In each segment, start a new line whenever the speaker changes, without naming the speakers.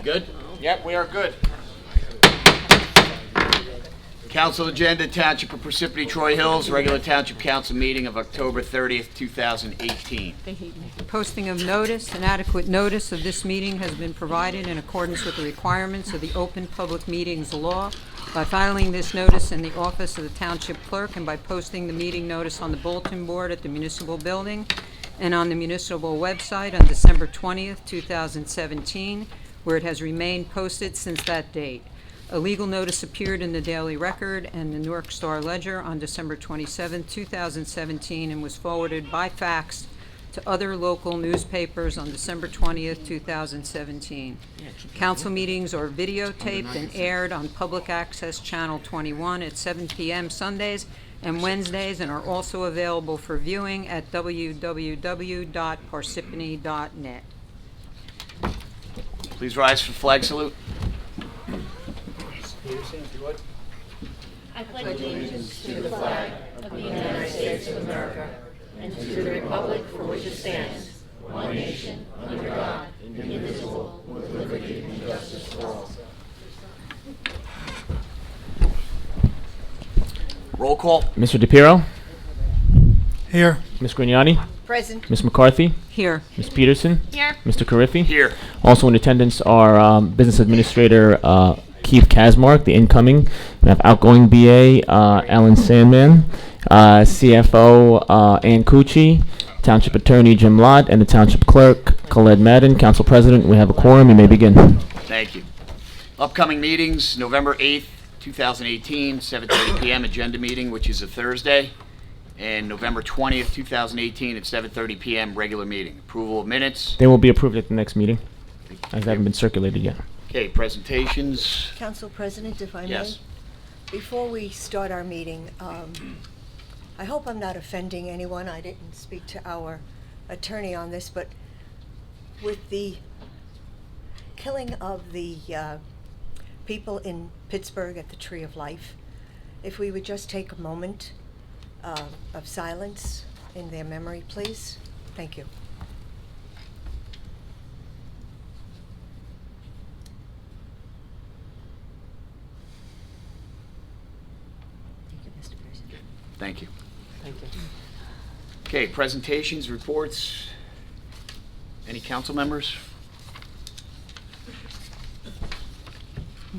Good? Yep, we are good. Council agenda, Township of Parsippany Troy Hills, regular Township Council meeting of October 30th, 2018.
Posting of notice. An adequate notice of this meeting has been provided in accordance with the requirements of the Open Public Meetings Law by filing this notice in the office of the Township Clerk and by posting the meeting notice on the bulletin board at the municipal building and on the municipal website on December 20th, 2017, where it has remained posted since that date. A legal notice appeared in the Daily Record and the Newark Star Ledger on December 27, 2017, and was forwarded by fax to other local newspapers on December 20th, 2017. Council meetings are videotaped and aired on Public Access Channel 21 at 7 p.m. Sundays and Wednesdays, and are also available for viewing at www.parsippany.net.
Please rise for flag salute.
I pledge allegiance to the flag of the United States of America and to the republic for which it stands, one nation, under God, indivisible, with liberty and justice for all.
Roll call.
Mr. DePiero,
Here.
Ms. Grignani,
Present.
Ms. McCarthy,
Here.
Ms. Peterson,
Here.
Mr. Carriffy.
Here.
Also in attendance are Business Administrator Keith Kasmark, the incoming. We have outgoing BA Alan Sandman, CFO Ann Cucci, Township Attorney Jim Lott, and the Township Clerk Khaled Madden. Council President, we have a quorum. You may begin.
Thank you. Upcoming meetings, November 8th, 2018, 7:30 p.m. agenda meeting, which is a Thursday, and November 20th, 2018 at 7:30 p.m. regular meeting. Approval of minutes.
They will be approved at the next meeting, as they haven't been circulated yet.
Okay, presentations.
Council President, if I may?
Yes.
Before we start our meeting, I hope I'm not offending anyone. I didn't speak to our attorney on this, but with the killing of the people in Pittsburgh at the Tree of Life, if we would just take a moment of silence in their memory, please. Thank you. Thank you, Mr. President.
Thank you.
Thank you.
Okay, presentations, reports. Any council members?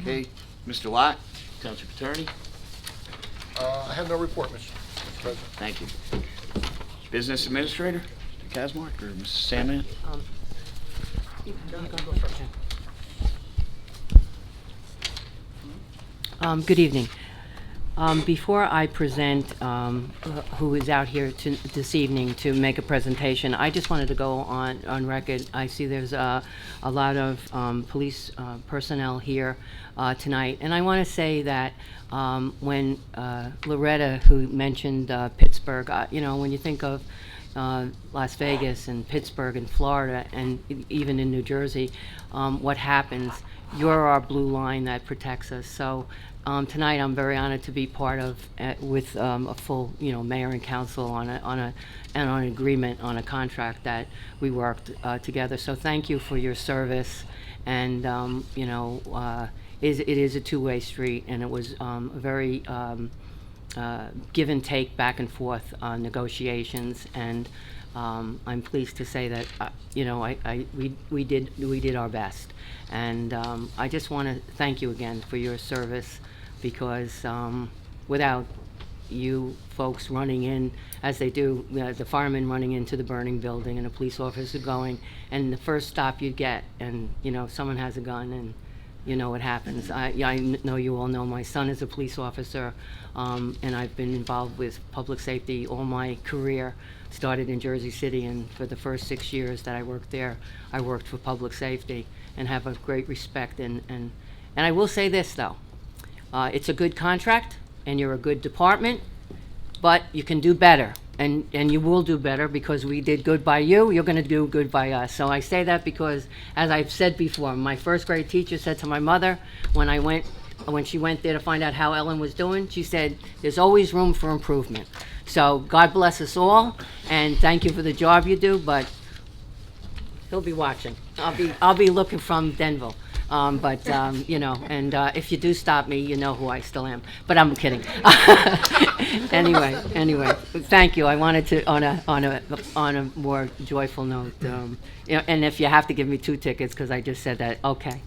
Okay, Mr. Lott, Township Attorney.
I have no report, Mr. President.
Thank you. Business Administrator, Mr. Kasmark or Mrs. Sandman?
Good evening. Before I present who is out here this evening to make a presentation, I just wanted to go on record. I see there's a lot of police personnel here tonight, and I want to say that when Loretta, who mentioned Pittsburgh, when you think of Las Vegas and Pittsburgh and Florida and even in New Jersey, what happens, you're our blue line that protects us. So tonight I'm very honored to be part of with a full mayor and council on an agreement on a contract that we worked together. So thank you for your service, and it is a two-way street, and it was a very give and take, back and forth negotiations, and I'm pleased to say that we did our best, and I just want to thank you again for your service, because without you folks running in as they do, the firemen running into the burning building and the police officer going, and the first stop you get, and someone has a gun, and what happens. I know you all know my son is a police officer, and I've been involved with public safety all my career. Started in Jersey City, and for the first 6 years that I worked there, I worked for public safety, and have a great respect. And I will say this though, it's a good contract, and you're a good department, but you can do better. And you will do better, because we did good by you, you're going to do good by us. So I say that because, as I've said before, my first grade teacher said to my mother, when she went there to find out how Ellen was doing, she said, there's always room for improvement. So God bless us all, and thank you for the job you do, but He'll be watching. I'll be looking from Denville. You know, and if you do stop me, you know who I still am. But I'm kidding. Anyway, thank you. I wanted to, on a more joyful note, you know, and if you have to give me 2 tickets because I just said that, okay.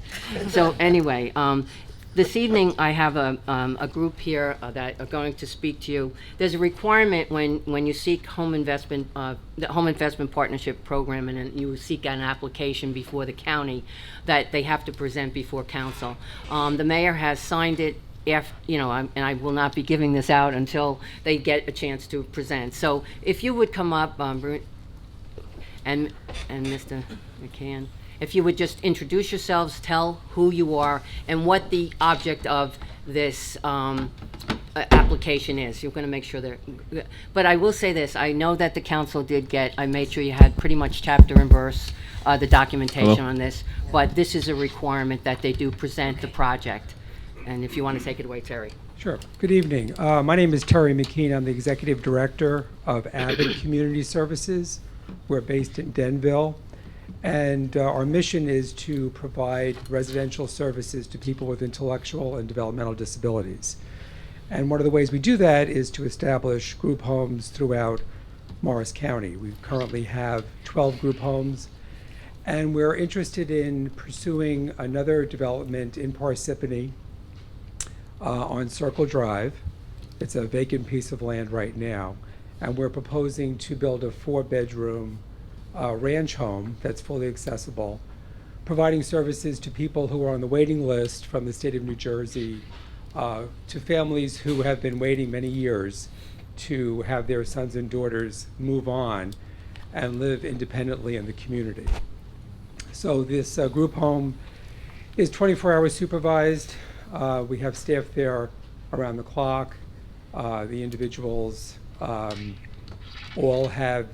So anyway, this evening I have a group here that are going to speak to you. There's a requirement when you seek home investment, the Home Investment Partnership Program, and then you seek an application before the county, that they have to present before council. The mayor has signed it. You know, and I will not be giving this out until they get a chance to present. So if you would come up, and Mr. McCann, if you would just introduce yourselves, tell who you are, and what the object of this application is. You're going to make sure they're... But I will say this, I know that the council did get, I made sure you had pretty much chapter and verse, the documentation on this, but this is a requirement that they do present the project. And if you want to take it away, Terry.
Sure. Good evening. My name is Terry McKean. I'm the Executive Director of Avid Community Services. We're based in Denville. And our mission is to provide residential services to people with intellectual and developmental disabilities. And one of the ways we do that is to establish group homes throughout Morris County. We currently have 12 group homes. And we're interested in pursuing another development in Parsippany, on Circle Drive. It's a vacant piece of land right now, and we're proposing to build a 4-bedroom ranch home that's fully accessible, providing services to people who are on the waiting list from the state of New Jersey, to families who have been waiting many years to have their sons and daughters move on and live independently in the community. So this group home is 24 hours supervised. We have staff there around the clock. The individuals all have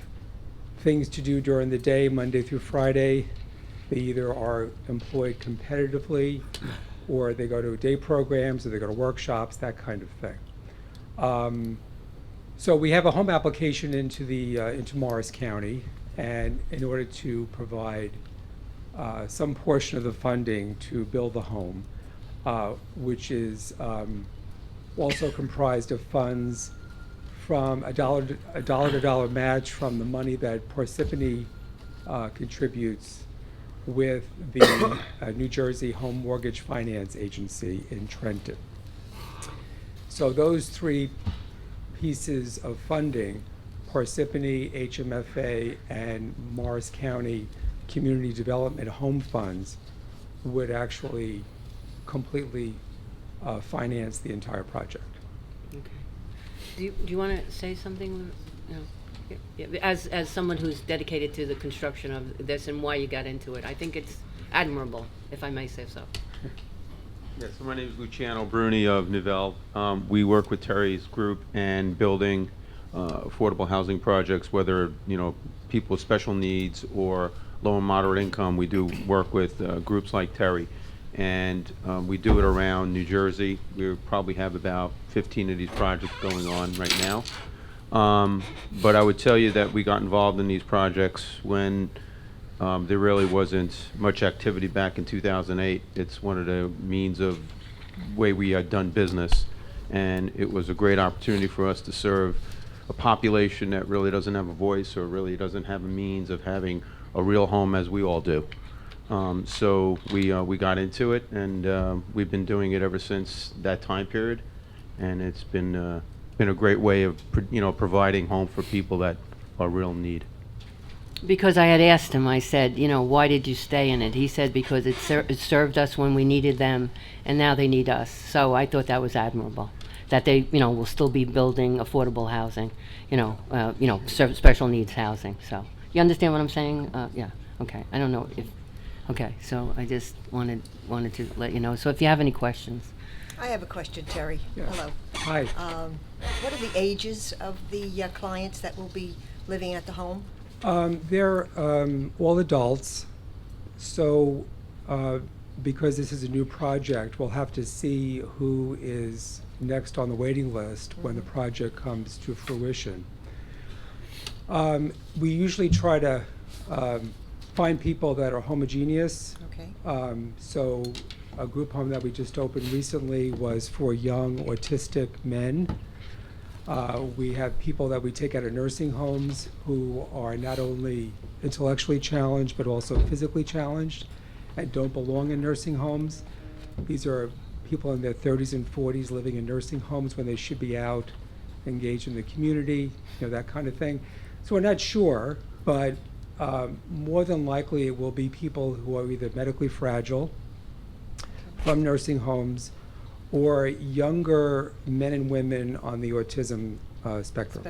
things to do during the day, Monday through Friday. They either are employed competitively, or they go to day programs, or they go to workshops, that kind of thing. So we have a home application into Morris County, and in order to provide some portion of the funding to build the home, which is also comprised of funds from a dollar-to-dollar match from the money that Parsippany contributes with the New Jersey Home Mortgage Finance Agency in Trenton. So those 3 pieces of funding, Parsippany, HMFA, and Morris County Community Development Home Funds, would actually completely finance the entire project.
Okay. Do you want to say something? No. Yeah, as someone who's dedicated to the construction of this and why you got into it, I think it's admirable, if I may say so.
Yes, so my name is Luciano Bruni of Nivelle. We work with Terry's group and building affordable housing projects, whether people with special needs or low and moderate income. We do work with groups like Terry, and we do it around New Jersey. We probably have about 15 of these projects going on right now. But I would tell you that we got involved in these projects when there really wasn't much activity back in 2008. It's one of the means of way we had done business, and it was a great opportunity for us to serve a population that really doesn't have a voice or really doesn't have a means of having a real home as we all do. So we got into it, and we've been doing it ever since that time period, and it's been a great way of providing home for people that are real in need.
Because I had asked him, I said, why did you stay in it? He said because it served us when we needed them, and now they need us. So I thought that was admirable, that they will still be building affordable housing, special needs housing. So you understand what I'm saying? Yeah. Okay. I don't know if. Okay. So I just wanted to let you know. So if you have any questions.
I have a question, Terry.
Yeah.
Hello.
Hi.
What are the ages of the clients that will be living at the home?
They're all adults, so because this is a new project, we'll have to see who is next on the waiting list when the project comes to fruition. We usually try to find people that are homogeneous.
Okay.
So a group home that we just opened recently was for young autistic men. We have people that we take out of nursing homes who are not only intellectually challenged, but also physically challenged and don't belong in nursing homes. These are people in their 30s and 40s living in nursing homes when they should be out, engaged in the community, that kind of thing. So we're not sure, but more than likely it will be people who are either medically fragile from nursing homes or younger men and women on the autism spectrum.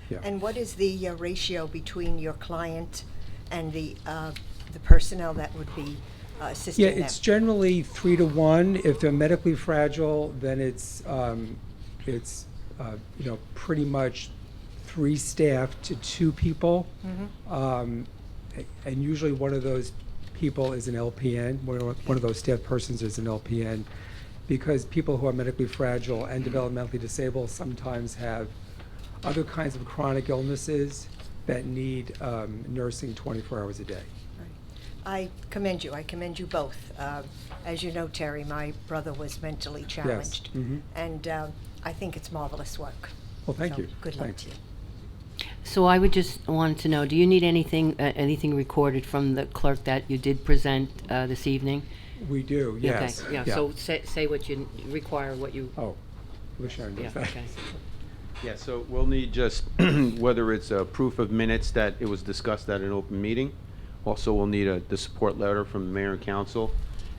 Yeah.
And what is the ratio between your client and the personnel that would be assisting
Yeah,
them?
it's generally 3 to 1. If they're medically fragile, then it's pretty much 3 staff to 2 people. And usually one of those people is an LPN, one of those staff persons is an LPN, because people who are medically fragile and developmentally disabled sometimes have other kinds of chronic illnesses that need nursing 24 hours a day.
I commend you both. As you know, Terry, my brother was mentally challenged. And I think it's marvelous work.
Well, thank
So,
you.
Good luck
Thanks.
to you.
So I would just want to know, do you need anything recorded from the clerk that you did present this evening?
We do, yes.
Okay, yeah, so say what you require, what you,
Oh, wish I knew
yeah,
that.
okay.
Yeah, so we'll need just, whether it's a proof of minutes that it was discussed at an open meeting. Also, we'll need the support letter from the mayor and council.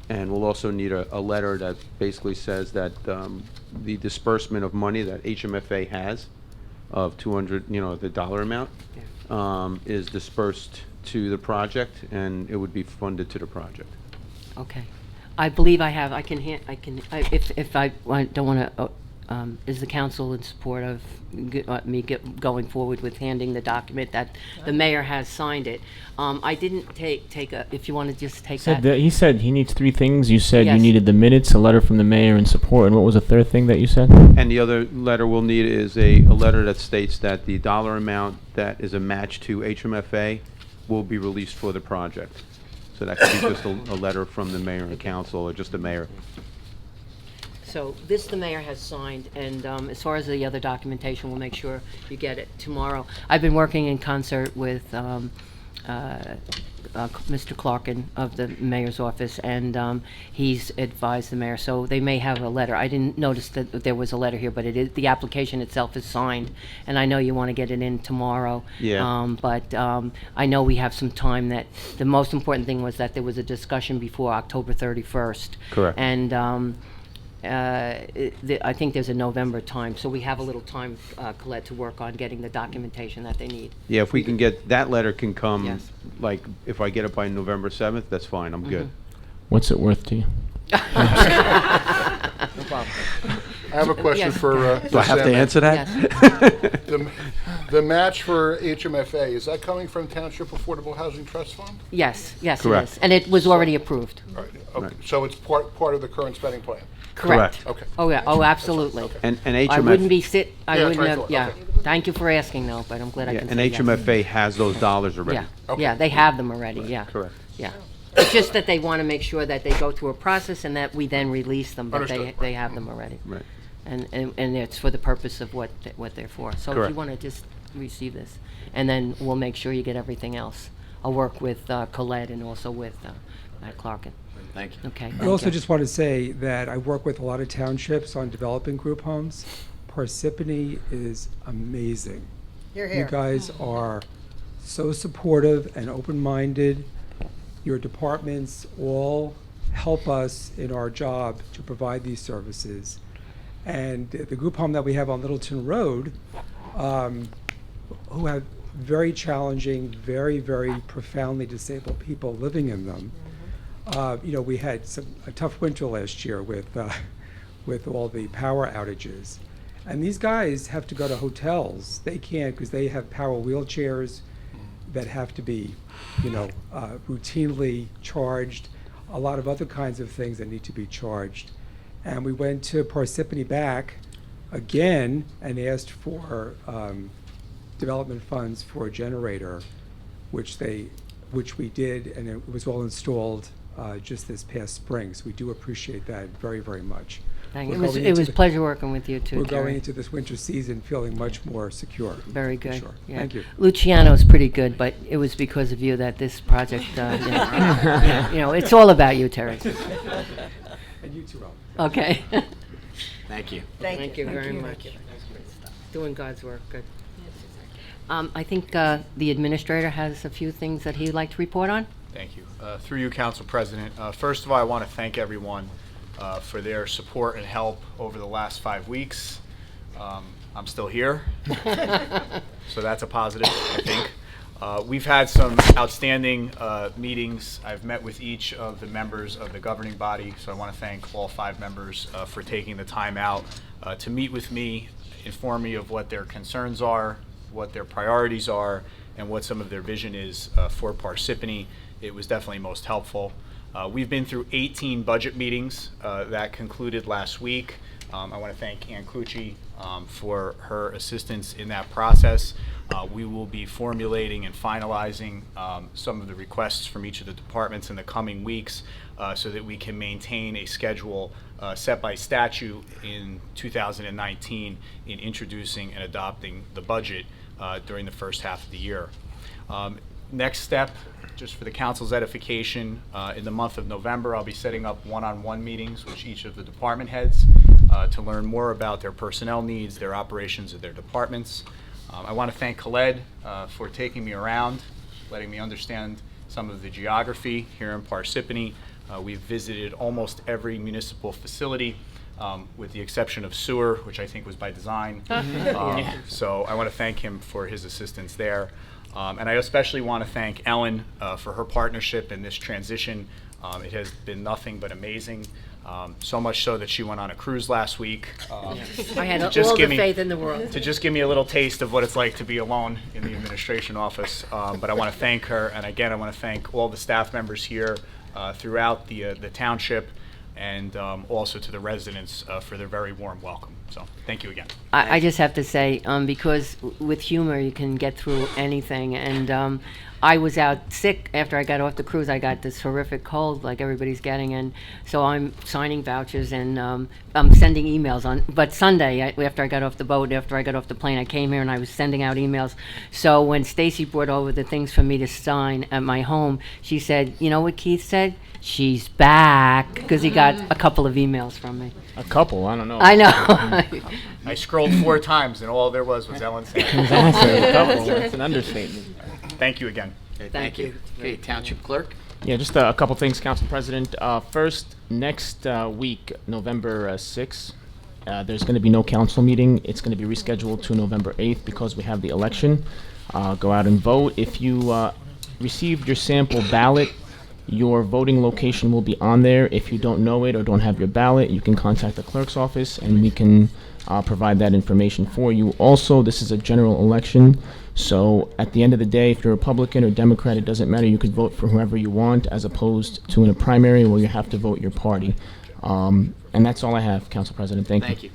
And we'll also need a letter that basically says that the disbursement of money that HMFA has of 200, the dollar amount, is dispersed to the project, and it would be funded to the project.
Okay. I believe I have, if I don't want to, is the council in support of going forward with handing the document that the mayor has signed it? I didn't take if you want to just take that.
He said he needs 3 things. You said you
Yes.
needed the minutes, a letter from the mayor, and support. And what was the third thing that you said?
And the other letter we'll need is a letter that states that the dollar amount that is a match to HMFA will be released for the project. So that could be just a letter from the mayor and council, or just the mayor.
So this the mayor has signed, and as far as the other documentation, we'll make sure you get it tomorrow. I've been working in concert with Mr. Clarkin of the mayor's office, and he's advised the mayor, so they may have a letter. I didn't notice that there was a letter here, but it is, the application itself is signed, and I know you want to get it in tomorrow.
Yeah.
But I know we have some time. That the most important thing was that there was a discussion before October 31st.
Correct.
And I think there's a November time, so we have a little time, Colette, to work on getting the documentation that they need.
Yeah, if we can get, that letter can come,
Yes.
like, if I get it by November 7th, that's fine, I'm good.
What's it worth to you?
I have a question
Yes.
for
Do I have to
Sam.
answer that?
The the match for HMFA, is that coming from Township Affordable Housing Trust Fund?
Yes, yes, it
Correct.
is. And it was already approved.
All right, okay,
Right.
so it's part of the current spending plan?
Correct.
Okay.
Oh, yeah, oh, absolutely.
Okay.
And
I wouldn't be
HMFA,
I
Yeah, that's
wouldn't
what I
have,
thought.
yeah.
Okay.
Thank you for asking, though, but I'm glad I
yeah,
can
and
say yes.
HMFA has those dollars already.
Yeah,
Okay.
yeah, they have them already, yeah.
Correct.
Yeah. It's just that they want to make sure that they go through a process and that we then release them, but
Understood.
they have them already.
Right.
And it's for the purpose of what they're for. So if you
Correct.
want to just receive this, and then we'll make sure you get everything else. I'll work with Colette and also with Matt Clarkin.
Thank you.
Okay,
I
thank
also
you.
just want to say that I work with a lot of townships on developing group homes. Parsippany is amazing.
You're
You
here.
guys are so supportive and open-minded. Your departments all help us in our job to provide these services. And the group home that we have on Littleton Road, who have very challenging, very, very profoundly disabled people living in them. We had a tough winter last year with all the power outages. And these guys have to go to hotels. They can't, because they have power wheelchairs that have to be, routinely charged, a lot of other kinds of things that need to be charged. And we went to Parsippany Back again and asked for development funds for a generator, which they which we did, and it was all installed just this past spring. So we do appreciate that very, very much.
Thank
We're
you. It was,
going
it
into
was
the-
pleasure working with you too,
We're going
Terry.
into this winter season feeling much more secure.
Very
for
good.
sure.
Yeah.
Thank you.
Luciano's pretty good, but it was because of you that this project, it's all about you, Terry.
And you too, Ellen.
Okay.
Thank you.
Thank you very much. Doing God's work, good. I think the administrator has a few things that he'd like to report on.
Thank you. Through you, Council President. First of all, I want to thank everyone for their support and help over the last 5 weeks. I'm still here, so that's a positive, I think. We've had some outstanding meetings. I've met with each of the members of the governing body, so I want to thank all 5 members for taking the time out to meet with me, inform me of what their concerns are, what their priorities are, and what some of their vision is for Parsippany. It was definitely most helpful. We've been through 18 budget meetings that concluded last week. I want to thank Ann Cucci for her assistance in that process. We will be formulating and finalizing some of the requests from each of the departments in the coming weeks so that we can maintain a schedule set by statute in 2019 in introducing and adopting the budget during the first half of the year. Next step, just for the council's edification, in the month of November, I'll be setting up one-on-one meetings with each of the department heads to learn more about their personnel needs, their operations of their departments. I want to thank Khaled for taking me around, letting me understand some of the geography here in Parsippany. We've visited almost every municipal facility, with the exception of sewer, which I think was by design. So I want to thank him for his assistance there. And I especially want to thank Ellen for her partnership in this transition. It has been nothing but amazing. So much so that she went on a cruise last week.
I had all
just
the
give me-
faith in the world.
To just give me a little taste of what it's like to be alone in the administration office. But I want to thank her, and again, I want to thank all the staff members here throughout the township, and also to the residents for their very warm welcome. So thank you again.
I just have to say, because with humor you can get through anything, and I was out sick after I got off the cruise. I got this horrific cold like everybody's getting, and so I'm signing vouchers and I'm sending emails on. But Sunday, after I got off the boat, after I got off the plane, I came here and I was sending out emails. So when Stacy brought over the things for me to sign at my home, she said, "You know what Keith said? She's back," because he got a couple of emails from me.
A couple, I don't know.
I know.
I scrolled 4 times, and all there was Ellen saying.
A couple, that's an understatement.
Thank you again.
Okay,
Thank you.
Okay, Township Clerk?
Yeah, just a couple things, Council President. First, next week, November 6th, there's going to be no council meeting. It's going to be rescheduled to November 8th because we have the election. Go out and vote. If you received your sample ballot, your voting location will be on there. If you don't know it or don't have your ballot, you can contact the clerk's office and we can provide that information for you. Also, this is a general election, so at the end of the day, if you're Republican or Democrat, it doesn't matter. You could vote for whoever you want, as opposed to in a primary where you have to vote your party. And that's all I have, Council President. Thank you.
Thank you.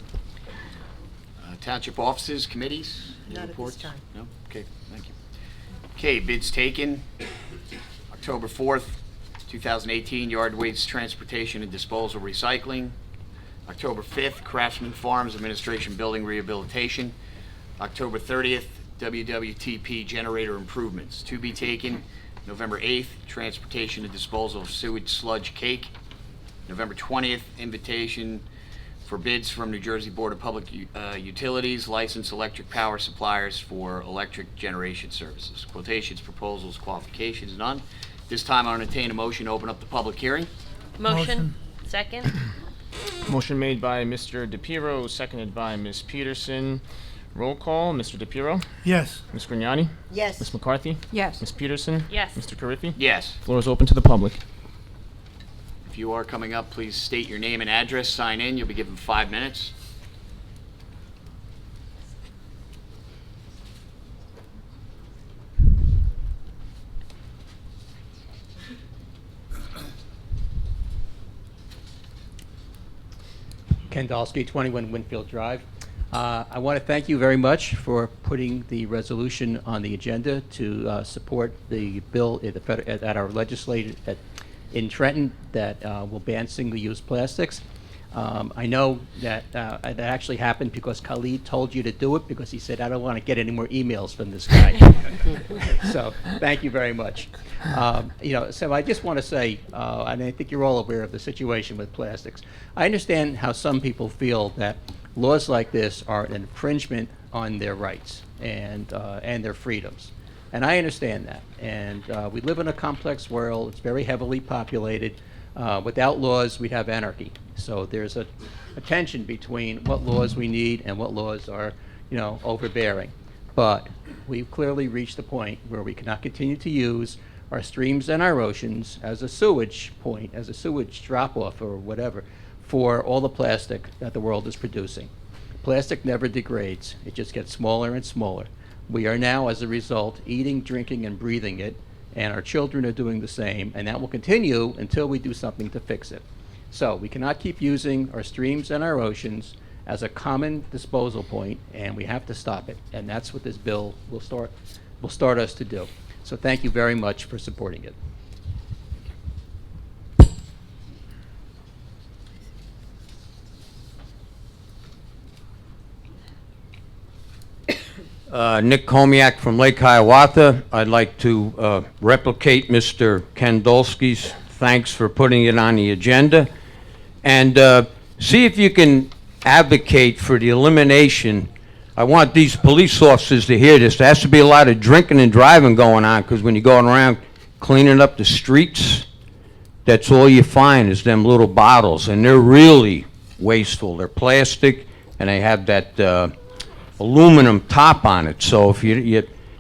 Township offices, committees? Any
Not at this
reports?
time.
No? Okay, thank you. Okay, bids taken. October 4th, 2018, yard waste transportation and disposal recycling. October 5th, Craftsman Farms Administration Building Rehabilitation. October 30th, WWTP generator improvements. To be taken, November 8th, transportation and disposal of sewage sludge cake. November 20th, invitation for bids from New Jersey Board of Public Utilities, licensed electric power suppliers for electric generation services. Quotations, proposals, qualifications, none. This time I'll entertain a motion to open up the public hearing.
Motion. Second?
Motion made by Mr. DePiero, seconded by Ms. Peterson. Roll call, Mr. DePiero,
Yes.
Ms. Grignani,
Yes.
Ms. McCarthy,
Yes.
Ms. Peterson,
Yes.
Mr. Carriffy.
Yes.
Floor is open to the public.
If you are coming up, please state your name and address, sign in. You'll be given 5 minutes.
Ken Dolsky, 21 Winfield Drive. I want to thank you very much for putting the resolution on the agenda to support the bill at our legislature in Trenton that will ban single-use plastics. I know that that actually happened because Khalid told you to do it because he said, I don't want to get any more emails from this guy. So thank you very much. So I just want to say, and I think you're all aware of the situation with plastics. I understand how some people feel that laws like this are an infringement on their rights and their freedoms. And I understand that. And we live in a complex world. It's very heavily populated. Without laws, we'd have anarchy. So there's a tension between what laws we need and what laws are, overbearing. But we've clearly reached the point where we cannot continue to use our streams and our oceans as a sewage point, as a sewage drop-off or whatever, for all the plastic that the world is producing. Plastic never degrades. It just gets smaller and smaller. We are now, as a result, eating, drinking, and breathing it, and our children are doing the same, and that will continue until we do something to fix it. So we cannot keep using our streams and our oceans as a common disposal point, and we have to stop it. And that's what this bill will start us to do. So thank you very much for supporting it.
Nick Komiak from Lake Hiawatha. I'd like to replicate Mr. Ken Dolsky's thanks for putting it on the agenda, and see if you can advocate for the elimination. I want these police officers to hear this. There has to be a lot of drinking and driving going on, because when you're going around cleaning up the streets, that's all you find is them little bottles, and they're really wasteful. They're plastic, and they have that aluminum top on it. So if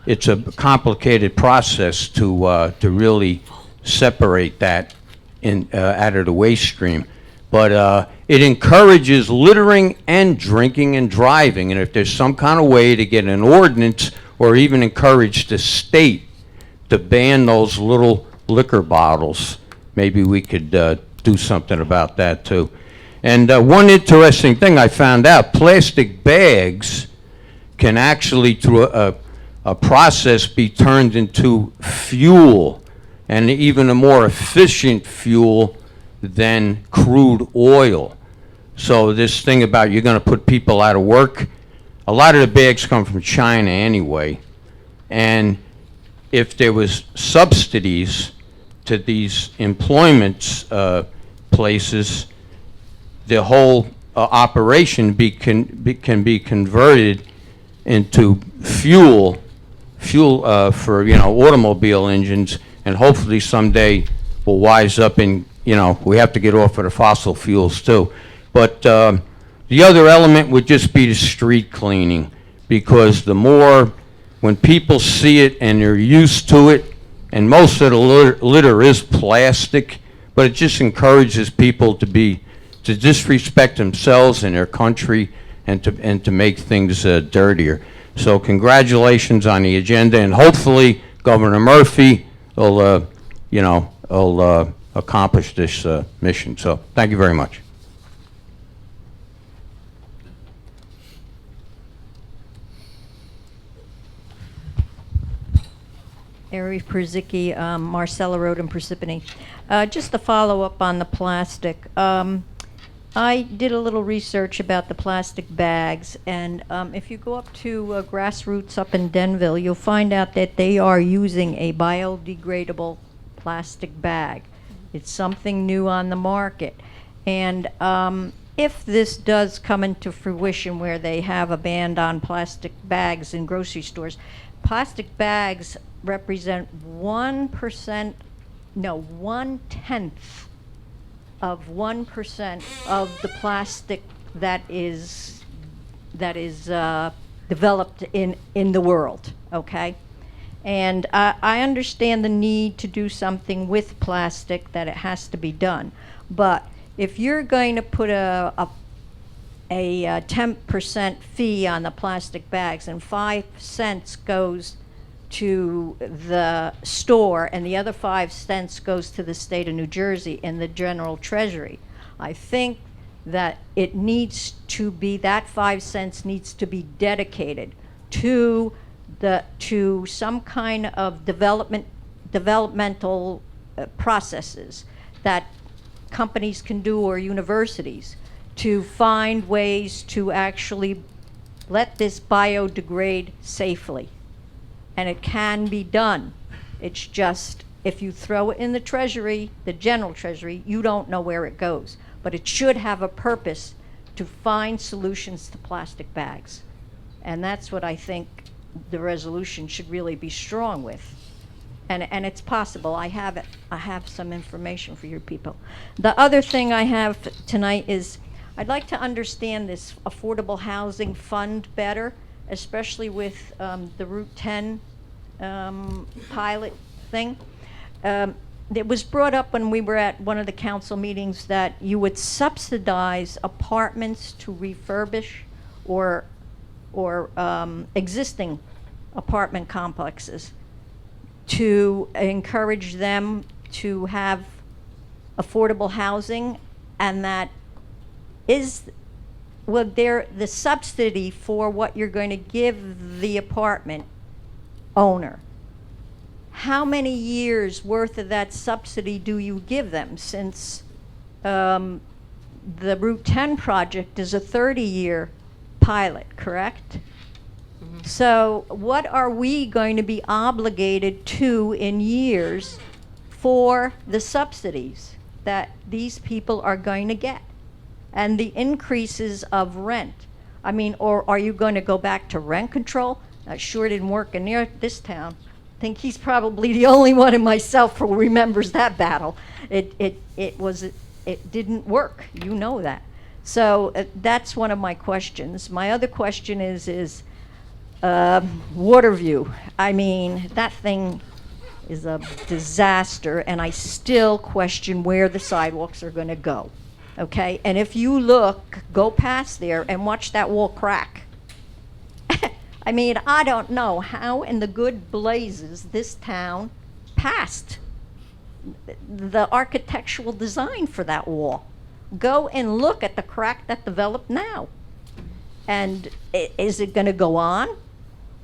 it's a complicated process to really separate that out of the waste stream. But it encourages littering and drinking and driving. And if there's some kind of way to get an ordinance or even encourage the state to ban those little liquor bottles, maybe we could do something about that too. And one interesting thing I found out, plastic bags can actually, through a process, be turned into fuel, and even a more efficient fuel than crude oil. So this thing about you're going to put people out of work, a lot of the bags come from China anyway, and if there was subsidies to these employment places, the whole operation can be converted into fuel for automobile engines, and hopefully someday we'll wise up and we have to get off of the fossil fuels too. But the other element would just be the street cleaning, because the more, when people see it and they're used to it, and most of the litter is plastic, but it just encourages people to disrespect themselves and their country, and to make things dirtier. So congratulations on the agenda, and hopefully Governor Murphy will accomplish this mission. So thank you very much.
Ari Perzicki, Marcella Road in Parsippany. Just to follow up on the plastic. I did a little research about the plastic bags, and if you go up to Grassroots up in Denville, you'll find out that they are using a biodegradable plastic bag. It's something new on the market. And if this does come into fruition where they have a ban on plastic bags in grocery stores, plastic bags represent 1%, no, 1/10 of 1% of the plastic that is developed in the world, okay? And I understand the need to do something with plastic, that it has to be done. But if you're going to put a 10% fee on the plastic bags, and 5 cents goes to the store and the other 5 cents goes to the state of New Jersey in the general treasury, I think that it needs to be, that 5 cents needs to be dedicated to some kind of developmental processes that companies can do, or universities, to find ways to actually let this biodegrade safely. And it can be done. It's just, if you throw it in the treasury, the general treasury, you don't know where it goes. But it should have a purpose to find solutions to plastic bags. And that's what I think the resolution should really be strong with. And it's possible. I have some information for you people. The other thing I have tonight is, I'd like to understand this affordable housing fund better, especially with the Route 10 pilot thing. It was brought up when we were at one of the council meetings that you would subsidize apartments to refurbish or existing apartment complexes to encourage them to have affordable housing, and that is, well, the subsidy for what you're going to give the apartment owner. How many years worth of that subsidy do you give them, since the Route 10 project is a 30-year pilot, correct? So what are we going to be obligated to in years for the subsidies that these people are going to get? And the increases of rent. I mean, or are you going to go back to rent control? That sure didn't work in this town. I think he's probably the only one and myself who remembers that battle. It didn't work. You know that. So that's one of my questions. My other question is Waterview. I mean, that thing is a disaster, and I still question where the sidewalks are going to go. Okay? And if you go past there and watch that wall crack. I mean, I don't know how in the good blazes this town passed the architectural design for that wall. Go and look at the crack that developed now. And is it going to go on?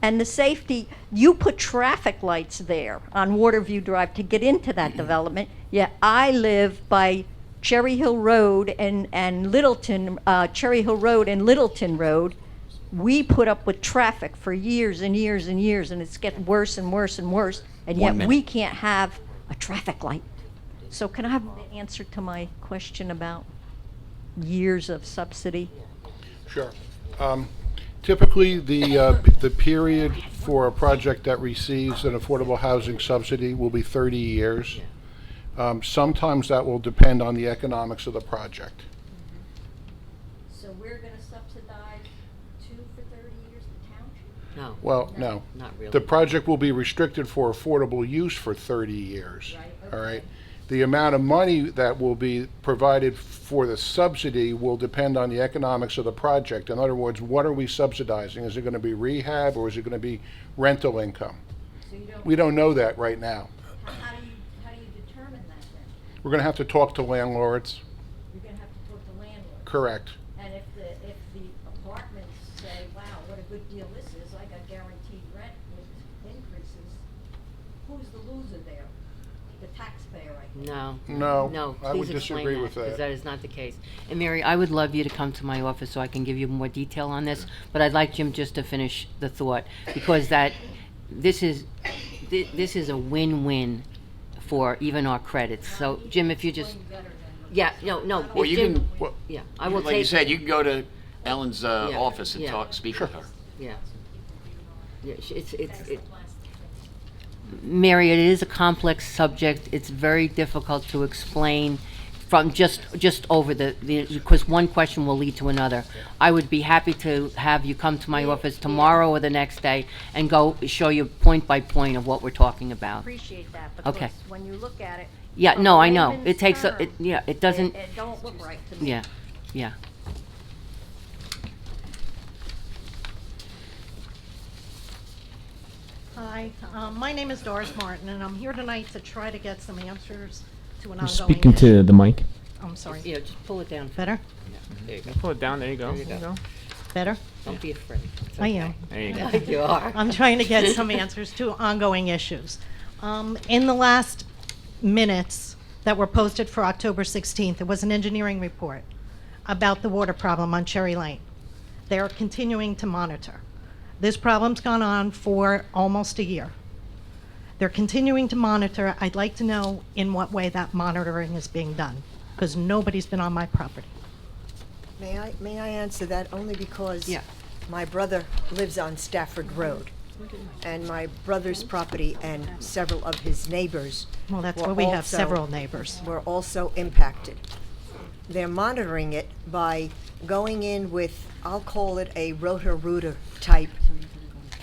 And the safety, you put traffic lights there on Waterview Drive to get into that development. Yeah, I live by Cherry Hill Road and Littleton, Cherry Hill Road and Littleton Road. We put up with traffic for years and years and years, and it's getting worse and worse and worse, and yet we can't have a traffic light. So can I have the answer to my question about years of subsidy?
Sure. Typically, the period for a project that receives an affordable housing subsidy will be 30 years. Sometimes that will depend on the economics of the project.
So we're going to subsidize for 30 years, the township?
No.
Well, no.
Not really.
The project will be restricted for affordable use for 30 years.
Right,
All
okay.
right? The amount of money that will be provided for the subsidy will depend on the economics of the project. In other words, what are we subsidizing? Is it going to be rehab, or is it going to be rental income?
So you don't,
We don't know that right now.
how do you determine that then?
We're going to have to talk to landlords.
You're going to have to talk to landlords.
Correct.
And if the apartments say, wow, what a good deal this is, I got guaranteed rent with increases, who's the loser there? The taxpayer, I think.
No.
No, I would
Please explain
disagree with
because
that.
that is not the case. And Mary, I would love you to come to my office so I can give you more detail on this, but I'd like Jim just to finish the thought, because this is a win-win for even our credits. So, Jim, if you just, yeah, no.
Well,
if
you
Jim-
can,
Yeah, I will
like you
take,
said, you can go to Ellen's office and
yeah.
speak with her.
yeah. Yeah, Mary, it is a complex subject. It's very difficult to explain from just over the because one question will lead to another. I would be happy to have you come to my office tomorrow or the next day and go show you point by point of what we're talking about.
Appreciate that,
Okay.
because when you look at it.
Yeah,
from
no,
a
I know.
layman's
It takes
term,
it doesn't,
It don't look right to me.
yeah.
Hi, my name is Doris Martin, and I'm here tonight to try to get some answers to an ongoing
Speaking
issue.
to the mic.
I'm sorry.
You know, just pull it down.
Better?
There you go.
Pull it down. There you go.
There you go.
Better?
Don't be afraid. It's
I
okay.
am.
There you go.
I think you are.
I'm trying to get some answers to ongoing issues. In the last minutes that were posted for October 16th, there was an engineering report about the water problem on Cherry Lane. They are continuing to monitor. This problem's gone on for almost a year. They're continuing to monitor. I'd like to know in what way that monitoring is being done, because nobody's been on my property.
May I answer that only because
Yeah.
my brother lives on Stafford Road, and my brother's property and several of his neighbors
Well, that's
were
where we have
also-
several neighbors.
were also impacted. They're monitoring it by going in with, I'll call it a rotor-rooter type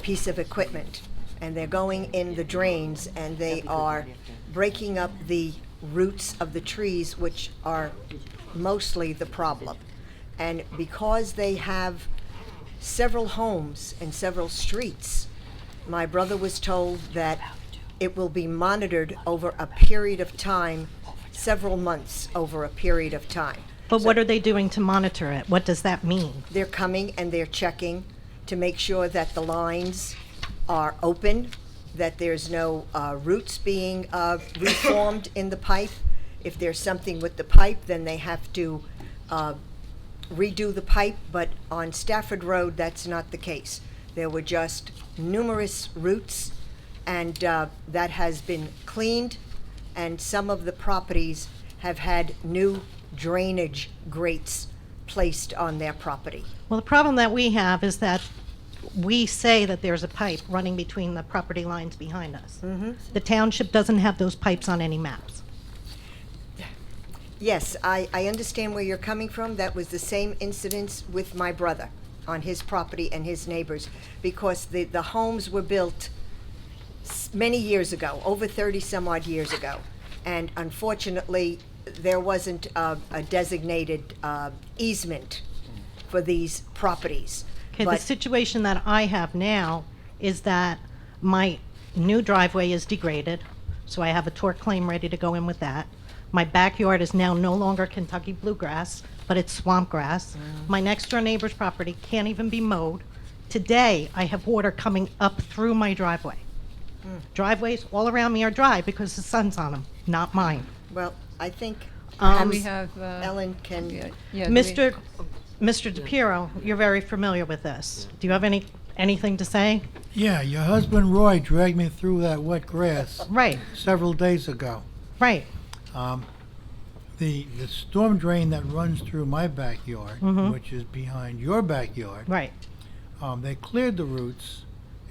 piece of equipment, and they're going in the drains and they are breaking up the roots of the trees, which are mostly the problem. And because they have several homes and several streets, my brother was told that it will be monitored over a period of time, several months over a period of time.
But what are they doing to monitor it? What does that mean?
They're coming and they're checking to make sure that the lines are open, that there's no roots being reformed in the pipe. If there's something with the pipe, then they have to redo the pipe, but on Stafford Road, that's not the case. There were just numerous roots, and that has been cleaned, and some of the properties have had new drainage grates placed on their property.
Well, the problem that we have is that we say that there's a pipe running between the property lines behind us. The township doesn't have those pipes on any maps.
Yes, I understand where you're coming from. That was the same incidence with my brother on his property and his neighbors, because the homes were built many years ago, over 30 some odd years ago. And unfortunately, there wasn't a designated easement for these properties.
Okay, the
But-
situation that I have now is that my new driveway is degraded, so I have a tort claim ready to go in with that. My backyard is now no longer Kentucky bluegrass, but it's swamp grass. My next door neighbor's property can't even be mowed. Today, I have water coming up through my driveway. Driveways all around me are dry because the sun's on them, not mine.
Well, I think
We
perhaps
have,
Ellen can,
yeah,
Mr. DePiero, you're very familiar with this. Do you have anything to say?
Yeah, your husband Roy dragged me through that wet grass
Right,
several days ago.
right.
The storm drain that runs through my backyard,
Mhm.
which is behind your backyard,
Right,
they cleared the roots,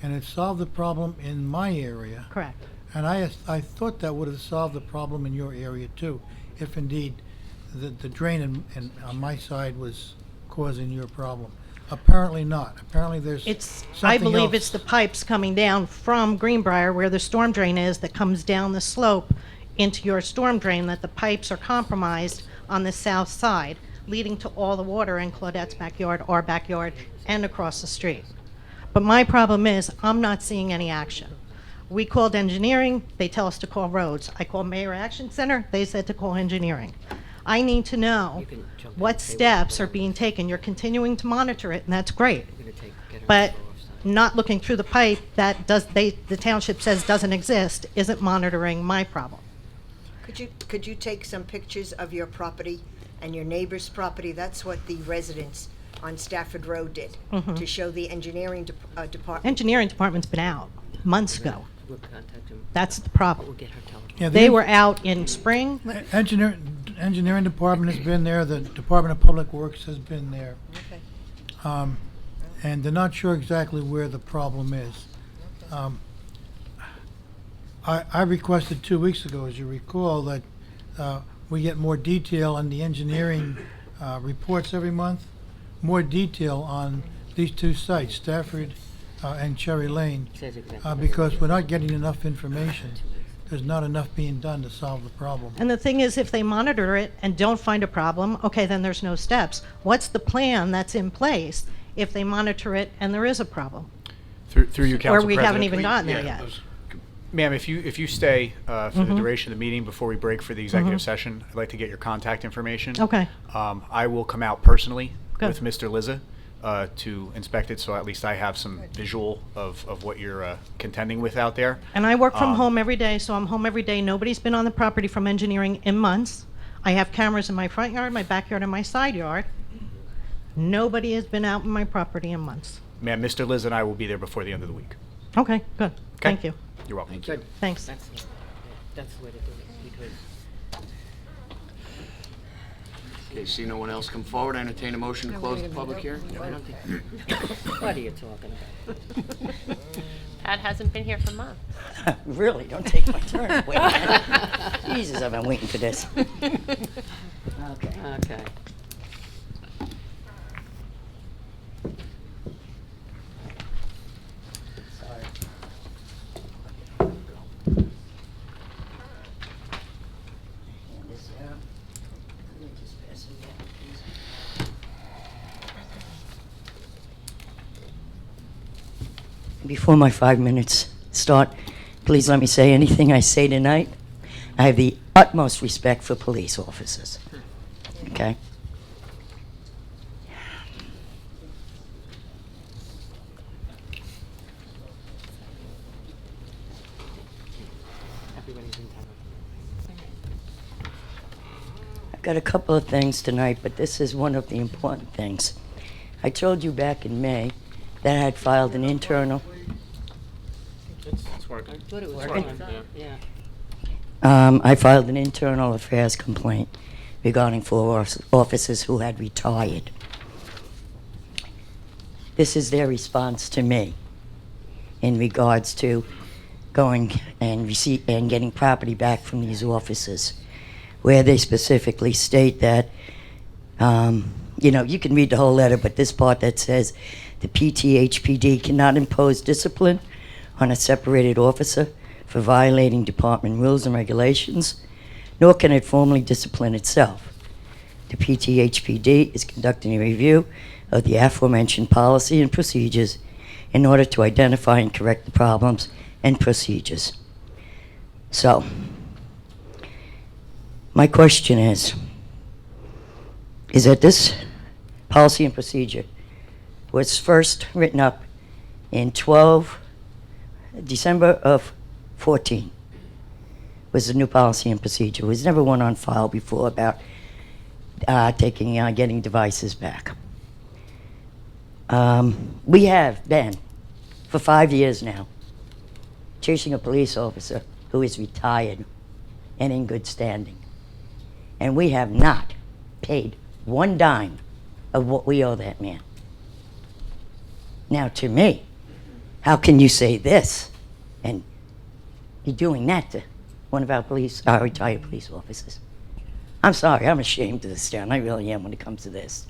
and it solved the problem in my area.
correct.
And I thought that would have solved the problem in your area too, if indeed the drain on my side was causing your problem. Apparently not. Apparently there's
I
something
believe
else.
it's the pipes coming down from Greenbrier where the storm drain is that comes down the slope into your storm drain, that the pipes are compromised on the south side, leading to all the water in Claudette's backyard, our backyard, and across the street. But my problem is, I'm not seeing any action. We called engineering, they tell us to call roads. I called Mayor Action Center, they said to call engineering. I need to know what steps are being taken. You're continuing to monitor it, and that's great. But not looking through the pipe that the township says doesn't exist isn't monitoring my problem.
could you take some pictures of your property and your neighbor's property? That's what the residents on Stafford Road did,
Mhm.
to show the engineering department.
Engineering department's been out months ago.
We'll contact him.
That's the problem.
We'll get her telephone.
Yeah,
They were out in spring.
Engineering department has been there, the Department of Public Works has been there.
Okay.
And they're not sure exactly where the problem is. I requested 2 weeks ago, as you recall, that we get more detail on the engineering reports every month, more detail on these two sites, Stafford and Cherry Lane,
Says exactly.
because we're not getting enough information. There's not enough being done to solve the problem.
And the thing is, if they monitor it and don't find a problem, okay, then there's no steps. What's the plan that's in place if they monitor it and there is a problem?
Through you, Council
Or we
President.
haven't even gotten there
Yeah,
yet.
Ma'am, if you stay for the duration of the meeting before we break for the executive session, I'd like to get your contact information.
Okay.
I will come out personally
Good.
with Mr. Lizza to inspect it, so at least I have some visual of what you're contending with out there.
And I work from home every day, so I'm home every day. Nobody's been on the property from engineering in months. I have cameras in my front yard, my backyard, and my side yard. Nobody has been out in my property in months.
Ma'am, Mr. Liz and I will be there before the end of the week.
Okay, good. Thank you.
You're welcome.
Thank you.
Thanks.
That's the way to do it, because
Okay, see no one else come forward, entertain a motion to close the
wait a
public
minute.
hearing?
I don't think, what are you talking about?
Pat hasn't been here for months.
Really, don't take my turn. Wait a minute. Jesus, I've been waiting for this. Okay.
Okay.
Sorry. Hand this out. Let me just pass it down, please. Before my 5 minutes start, please let me say anything I say tonight. I have the utmost respect for police officers. Okay?
Everybody's in town.
I've got a couple of things tonight, but this is one of the important things. I told you back in May that I had filed an internal.
It's working. I thought it was
Working?
working. Yeah.
I filed an internal affairs complaint regarding 4 officers who had retired. This is their response to me in regards to going and getting property back from these officers, where they specifically state that, you can read the whole letter, but this part that says the PTHPD cannot impose discipline on a separated officer for violating department rules and regulations, nor can it formally discipline itself. The PTHPD is conducting a review of the aforementioned policy and procedures in order to identify and correct the problems and procedures. So, my question is that this policy and procedure was first written up in December of 14 was the new policy and procedure. There was never one on file before about getting devices back. We have been, for 5 years now, chasing a police officer who is retired and in good standing. And we have not paid one dime of what we owe that man. Now, to me, how can you say this and you're doing that to one of our retired police officers? I'm sorry, I'm ashamed of this town. I really am when it comes to this.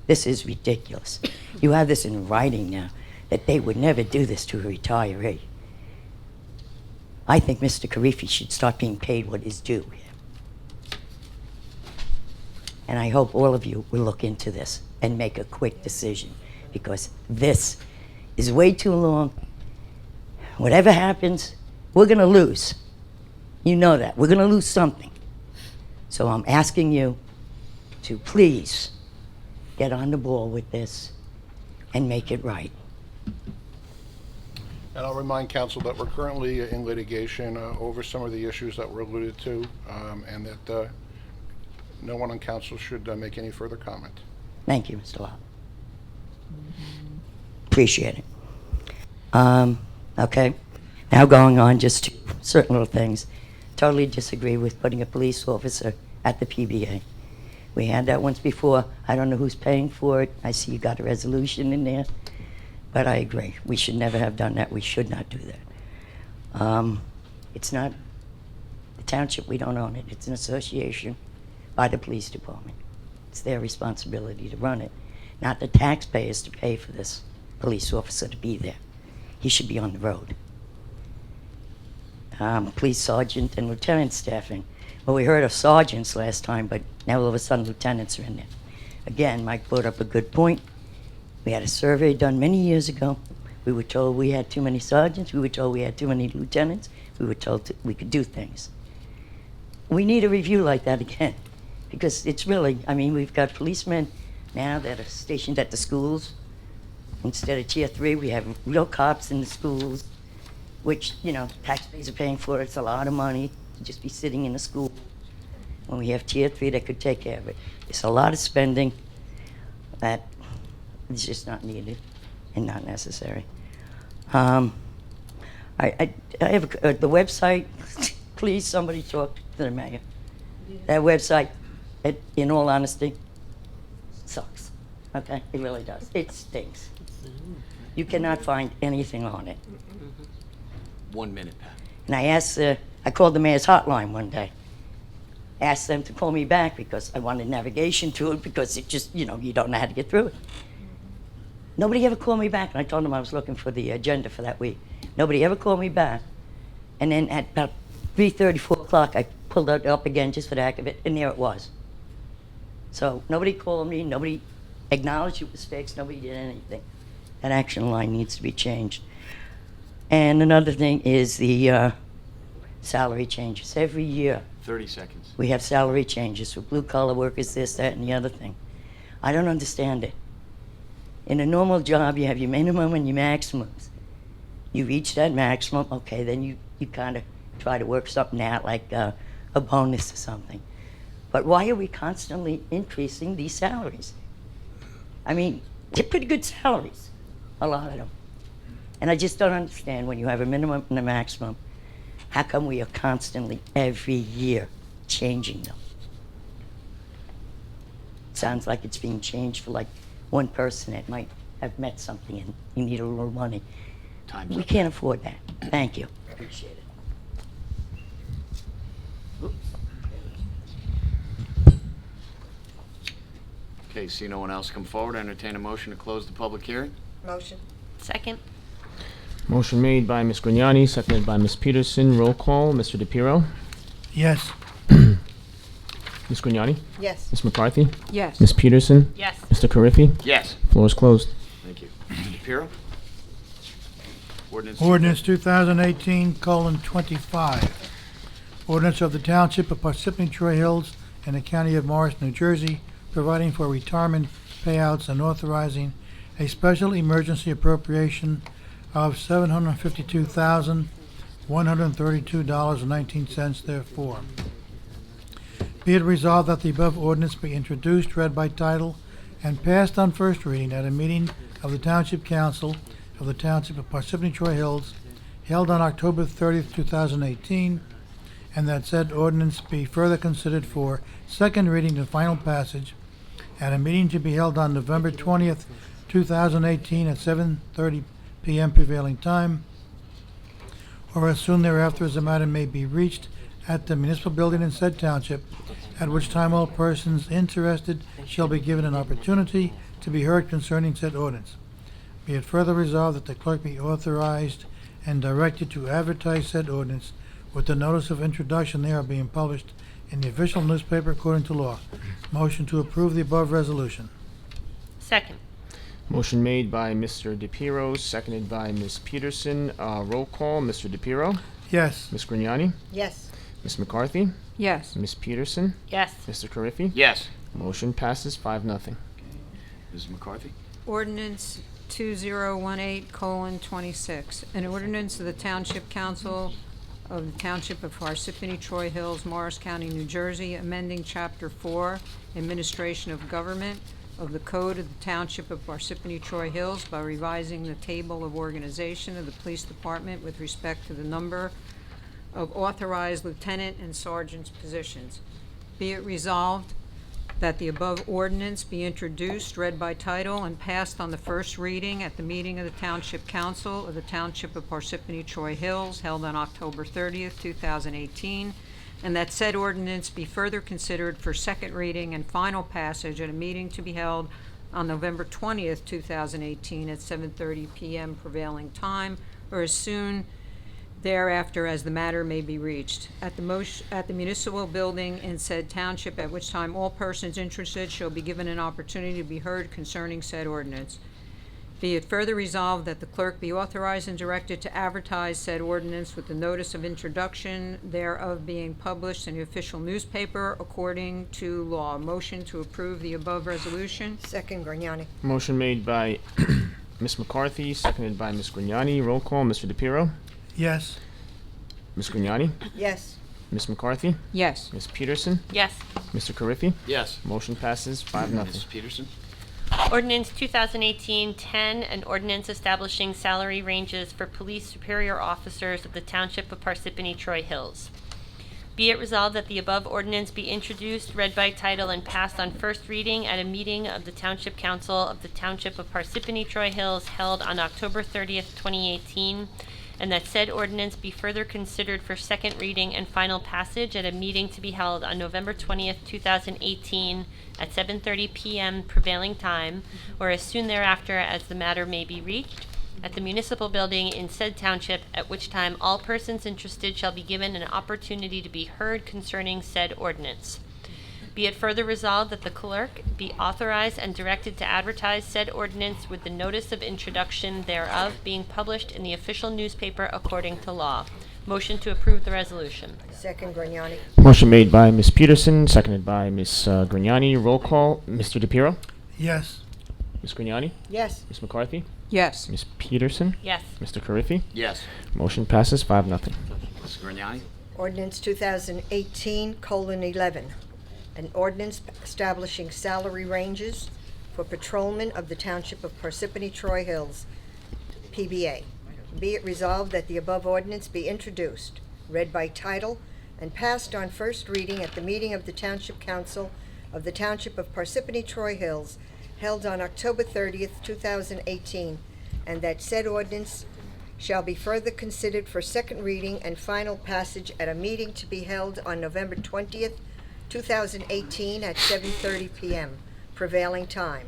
This is ridiculous. You have this in writing now, that they would never do this to a retiree. I think Mr. Karifi should start being paid what is due here. And I hope all of you will look into this and make a quick decision, because this is way too long. Whatever happens, we're going to lose. You know that. We're going to lose something. So I'm asking you to please get on the ball with this and make it right.
And I'll remind council that we're currently in litigation over some of the issues that were alluded to, and that no one on council should make any further comment.
Thank you, Mr. Lott. Appreciate it. Okay, now going on just to certain little things. Totally disagree with putting a police officer at the PBA. We had that once before. I don't know who's paying for it. I see you got a resolution in there. But I agree. We should never have done that. We should not do that. It's not the township. We don't own it. It's an association by the police department. It's their responsibility to run it, not the taxpayers to pay for this police officer to be there. He should be on the road. Police sergeant and lieutenant staffing. Well, we heard of sergeants last time, but now all of a sudden lieutenants are in there. Again, Mike brought up a good point. We had a survey done many years ago. We were told we had too many sergeants. We were told we had too many lieutenants. we were told we could do things. We need a review like that again, because it's really, I mean, we've got policemen now that are stationed at the schools. Instead of Tier 3, we have real cops in the schools, which, you know, taxpayers are paying for. It's a lot of money to just be sitting in a school when we have Tier 3 that could take care of it. It's a lot of spending that is just not needed and not necessary. I have the website. Please, somebody talk to the mayor. That website, in all honesty, sucks. Okay, it really does. It stinks. You cannot find anything on it.
1 minute, Pat.
And I called the mayor's hotline one day. Asked them to call me back because I wanted navigation to it, because it just, you know, you don't know how to get through it. Nobody ever called me back, and I told them I was looking for the agenda for that week. Nobody ever called me back. And then at about 3:30, 4 o'clock, I pulled it up again just for the heck of it, and there it was. So nobody called me, nobody acknowledged it was fixed, nobody did anything. That action line needs to be changed. And another thing is the salary changes. Every year
30 seconds.
we have salary changes for blue-collar workers, this, that, and the other thing. I don't understand it. In a normal job, you have your minimum and your maximums. You reach that maximum, okay, then you kind of try to work something out, like a bonus or something. But why are we constantly increasing these salaries? I mean, they're pretty good salaries, a lot of them. And I just don't understand, when you have a minimum and a maximum, how come we are constantly, every year, changing them? Sounds like it's being changed for like one person that might have met something and you need a little money.
Time's
We
up.
can't afford that. Thank you. Appreciate it.
Okay, see no one else come forward. Entertain a motion to close the public hearing.
Motion.
Second.
Motion made by Ms. Grignani, seconded by Ms. Peterson. Roll call, Mr. DePiero.
Yes.
Ms. Grignani?
Yes.
Ms. McCarthy?
Yes.
Ms. Peterson?
Yes.
Mr. Carriffy?
Yes.
Floor is closed.
Thank you. Mr. DePiero?
Ordinance 2018:25. Ordinance of the Township of Parsippany Troy Hills and the County of Morris, New Jersey, providing for retirement payouts and authorizing a special emergency appropriation of $752,132.19 therefore. Be it resolved that the above ordinance be introduced, read by title, and passed on first reading at a meeting of the Township Council of the Township of Parsippany Troy Hills held on October 30th, 2018, and that said ordinance be further considered for second reading and final passage at a meeting to be held on November 20th, 2018 at 7:30 p.m. prevailing time, or as soon thereafter as the matter may be reached at the municipal building in said township, at which time all persons interested shall be given an opportunity to be heard concerning said ordinance. Be it further resolved that the clerk be authorized and directed to advertise said ordinance with the notice of introduction thereof being published in the official newspaper according to law. Motion to approve the above resolution.
Second.
Motion made by Mr. DePiero, seconded by Ms. Peterson. Roll call, Mr. DePiero.
Yes.
Ms. Grignani?
Yes.
Ms. McCarthy?
Yes.
Ms. Peterson?
Yes.
Mr. Carriffy?
Yes.
Motion passes 5-0.
Mrs. McCarthy?
Ordinance 2018:26, an ordinance of the Township Council of the Township of Parsippany Troy Hills, Morris County, New Jersey, amending Chapter 4, Administration of Government of the Code of the Township of Parsippany Troy Hills by revising the table of organization of the Police Department with respect to the number of authorized lieutenant and sergeant's positions. Be it resolved that the above ordinance be introduced, read by title, and passed on the first reading at the meeting of the Township Council of the Township of Parsippany Troy Hills held on October 30th, 2018, and that said ordinance be further considered for second reading and final passage at a meeting to be held on November 20th, 2018 at 7:30 p.m. prevailing time, or as soon thereafter as the matter may be reached at the municipal building in said township, at which time all persons interested shall be given an opportunity to be heard concerning said ordinance. Be it further resolved that the clerk be authorized and directed to advertise said ordinance with the notice of introduction thereof being published in the official newspaper according to law. Motion to approve the above resolution.
Second, Grignani.
Motion made by Ms. McCarthy, seconded by Ms. Grignani. Roll call, Mr. DePiero.
Yes.
Ms. Grignani.
Yes.
Ms. McCarthy.
Yes.
Ms. Peterson.
Yes.
Mr. Carriffy.
Yes.
Motion passes 5-0.
Mrs. Peterson?
Ordinance 2018-10, an ordinance establishing salary ranges for police superior officers of the Township of Parsippany Troy Hills. Be it resolved that the above ordinance be introduced, read by title, and passed on first reading at a meeting of the Township Council of the Township of Parsippany Troy Hills held on October 30th, 2018, and that said ordinance be further considered for second reading and final passage at a meeting to be held on November 20th, 2018 at 7:30 p.m. prevailing time, or as soon thereafter as the matter may be reached, at the municipal building in said township, at which time all persons interested shall be given an opportunity to be heard concerning said ordinance. Be it further resolved that the clerk be authorized and directed to advertise said ordinance with the notice of introduction thereof being published in the official newspaper according to law. Motion to approve the resolution.
Second, Grignani.
Motion made by Ms. Peterson, seconded by Ms. Grignani. Roll call, Mr. DePiero.
Yes.
Ms. Grignani.
Yes.
Ms. McCarthy.
Yes.
Ms. Peterson.
Yes.
Mr. Carriffy.
Yes.
Motion passes 5-0.
Mrs. Grignani?
Ordinance 2018:11, an ordinance establishing salary ranges for patrolmen of the Township of Parsippany Troy Hills, PBA. Be it resolved that the above ordinance be introduced, read by title, and passed on first reading at the meeting of the Township Council of the Township of Parsippany Troy Hills held on October 30th, 2018, and that said ordinance shall be further considered for second reading and final passage at a meeting to be held on November 20th, 2018 at 7:30 p.m. prevailing time,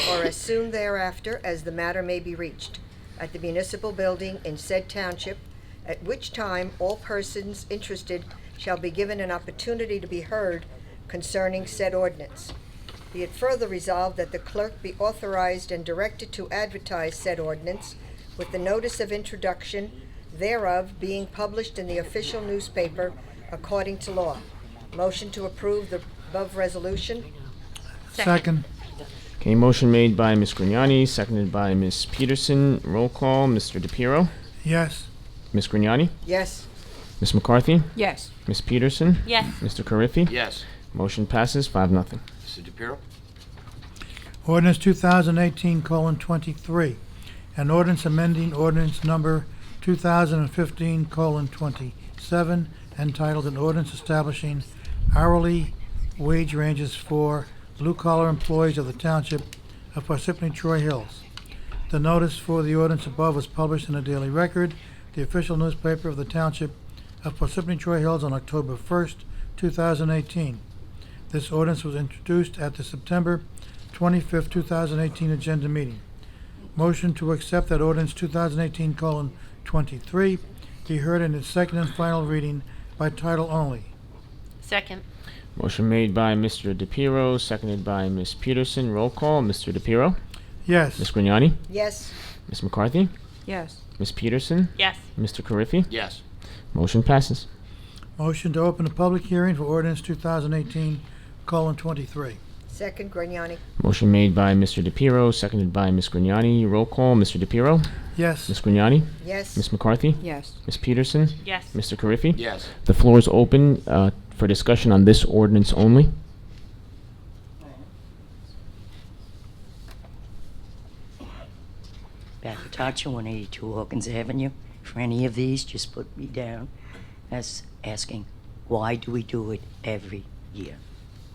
or as soon thereafter as the matter may be reached, at the municipal building in said township, at which time all persons interested shall be given an opportunity to be heard concerning said ordinance. Be it further resolved that the clerk be authorized and directed to advertise said ordinance with the notice of introduction thereof being published in the official newspaper according to law. Motion to approve the above resolution.
Second.
Okay, motion made by Ms. Grignani, seconded by Ms. Peterson. Roll call, Mr. DePiero.
Yes.
Ms. Grignani.
Yes.
Ms. McCarthy.
Yes.
Ms. Peterson.
Yes.
Mr. Carriffy.
Yes.
Motion passes 5-0.
Mr. DePiero?
Ordinance 2018:23, an ordinance amending ordinance number 2015:27, entitled an ordinance establishing hourly wage ranges for blue-collar employees of the Township of Parsippany Troy Hills. The notice for the ordinance above was published in the Daily Record, the official newspaper of the Township of Parsippany Troy Hills, on October 1st, 2018. This ordinance was introduced at the September 25th, 2018 agenda meeting. Motion to accept that ordinance 2018:23 be heard in its second and final reading by title only.
Second.
Motion made by Mr. DePiero, seconded by Ms. Peterson. Roll call, Mr. DePiero.
Yes.
Ms. Grignani.
Yes.
Ms. McCarthy.
Yes.
Ms. Peterson.
Yes.
Mr. Carriffy.
Yes.
Motion passes.
Motion to open a public hearing for ordinance 2018:23.
Second, Grignani.
Motion made by Mr. DePiero, seconded by Ms. Grignani. Roll call, Mr. DePiero.
Yes.
Ms. Grignani.
Yes.
Ms. McCarthy.
Yes.
Ms. Peterson.
Yes.
Mr. Carriffy.
Yes.
The floor is open for discussion on this ordinance only.
Back to Tacha, 182 Hawkins Avenue. For any of these, just put me down as asking, why do we do it every year?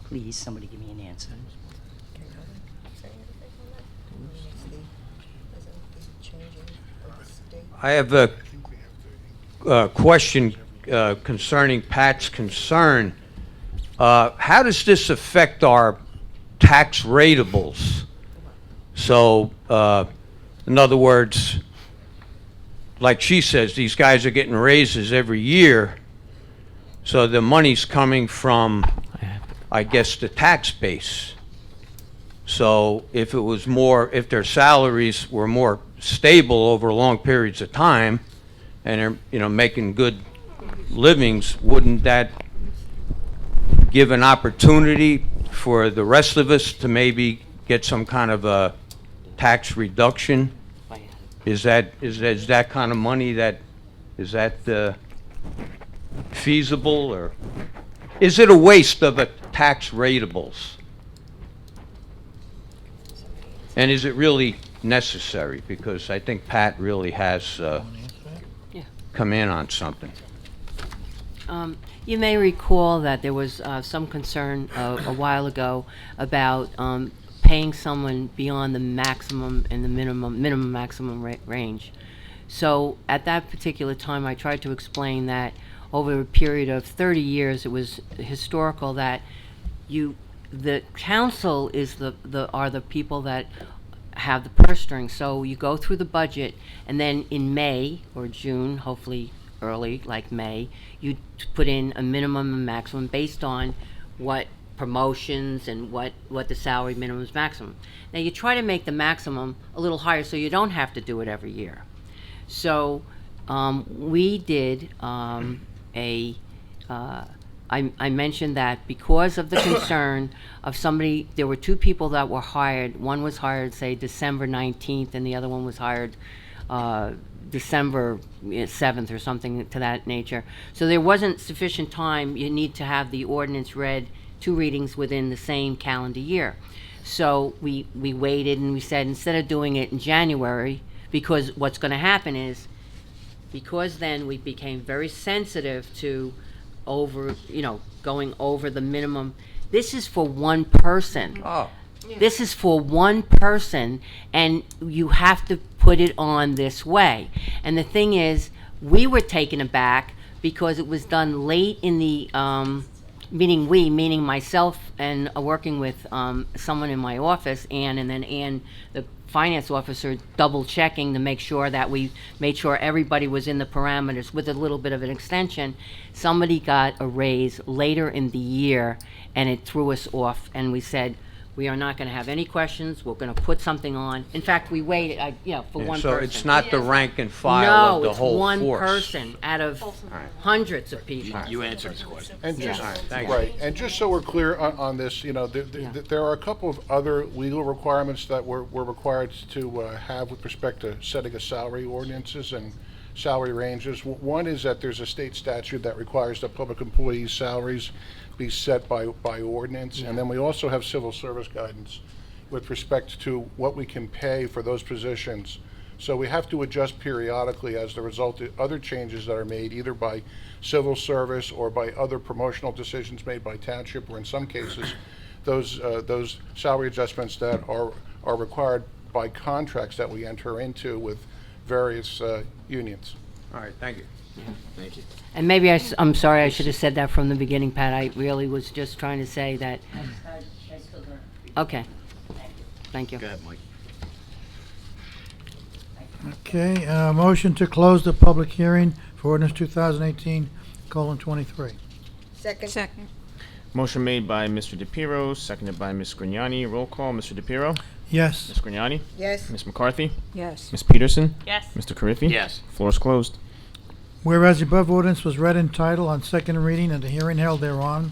Please, somebody give me an answer.
I have a question concerning Pat's concern. How does this affect our tax ratables? So, in other words, like she says, these guys are getting raises every year, so the money's coming from, I guess, the tax base. So if it was more, if their salaries were more stable over long periods of time, and they're, you know, making good livings, wouldn't that give an opportunity for the rest of us to maybe get some kind of a tax reduction? Is that kind of money is that feasible, or is it a waste of a tax ratables? And is it really necessary? Because I think Pat really has come in on something.
You may recall that there was some concern a while ago about paying someone beyond the maximum and the minimum maximum range. So at that particular time, I tried to explain that over a period of 30 years, it was historical that the council is are the people that have the purse strings. So you go through the budget, and then in May or June, hopefully early, like May, you put in a minimum and maximum based on what promotions and what the salary minimum is maximum. Now you try to make the maximum a little higher so you don't have to do it every year. So we did I mentioned that because of the concern of somebody, there were two people that were hired. One was hired, say, December 19th, and the other one was hired December 7th or something to that nature. So there wasn't sufficient time. You need to have the ordinance read, 2 readings within the same calendar year. So we waited, and we said instead of doing it in January, because what's going to happen is, because then we became very sensitive to going over the minimum. This is for one person.
Oh.
This is for one person, and you have to put it on this way. And the thing is, we were taken aback because it was done late in the, meaning myself and working with someone in my office, Ann, and then Ann, the finance officer, double checking to make sure that we made sure everybody was in the parameters with a little bit of an extension. Somebody got a raise later in the year, and it threw us off, and we said, we are not going to have any questions. We're going to put something on. In fact, we waited, for one person.
So it's not the rank and file of the whole force?
No, it's one person out of hundreds of people.
You answered his question.
And just,
thank you.
right, and just so we're clear on this, there are a couple of other legal requirements that we're required to have with respect to setting a salary ordinances and salary ranges. One is that there's a state statute that requires that public employees' salaries be set by ordinance, and then we also have civil service guidance with respect to what we can pay for those positions. So we have to adjust periodically as the result of other changes that are made either by civil service or by other promotional decisions made by township, or in some cases those salary adjustments that are required by contracts that we enter into with various unions.
All right, thank you.
Thank you.
And maybe I'm sorry, I should have said that from the beginning, Pat. I really was just trying to say that. Okay. Thank you.
Go ahead, Mike.
Okay, motion to close the public hearing for ordinance 2018:23.
Second.
Motion made by Mr. DePiero, seconded by Ms. Grignani. Roll call, Mr. DePiero?
Yes.
Ms. Grignani?
Yes.
Ms. McCarthy?
Yes.
Ms. Peterson?
Yes.
Mr. Carriffy?
Yes.
Floor is closed.
Whereas the above ordinance was read in title on second reading and the hearing held thereon,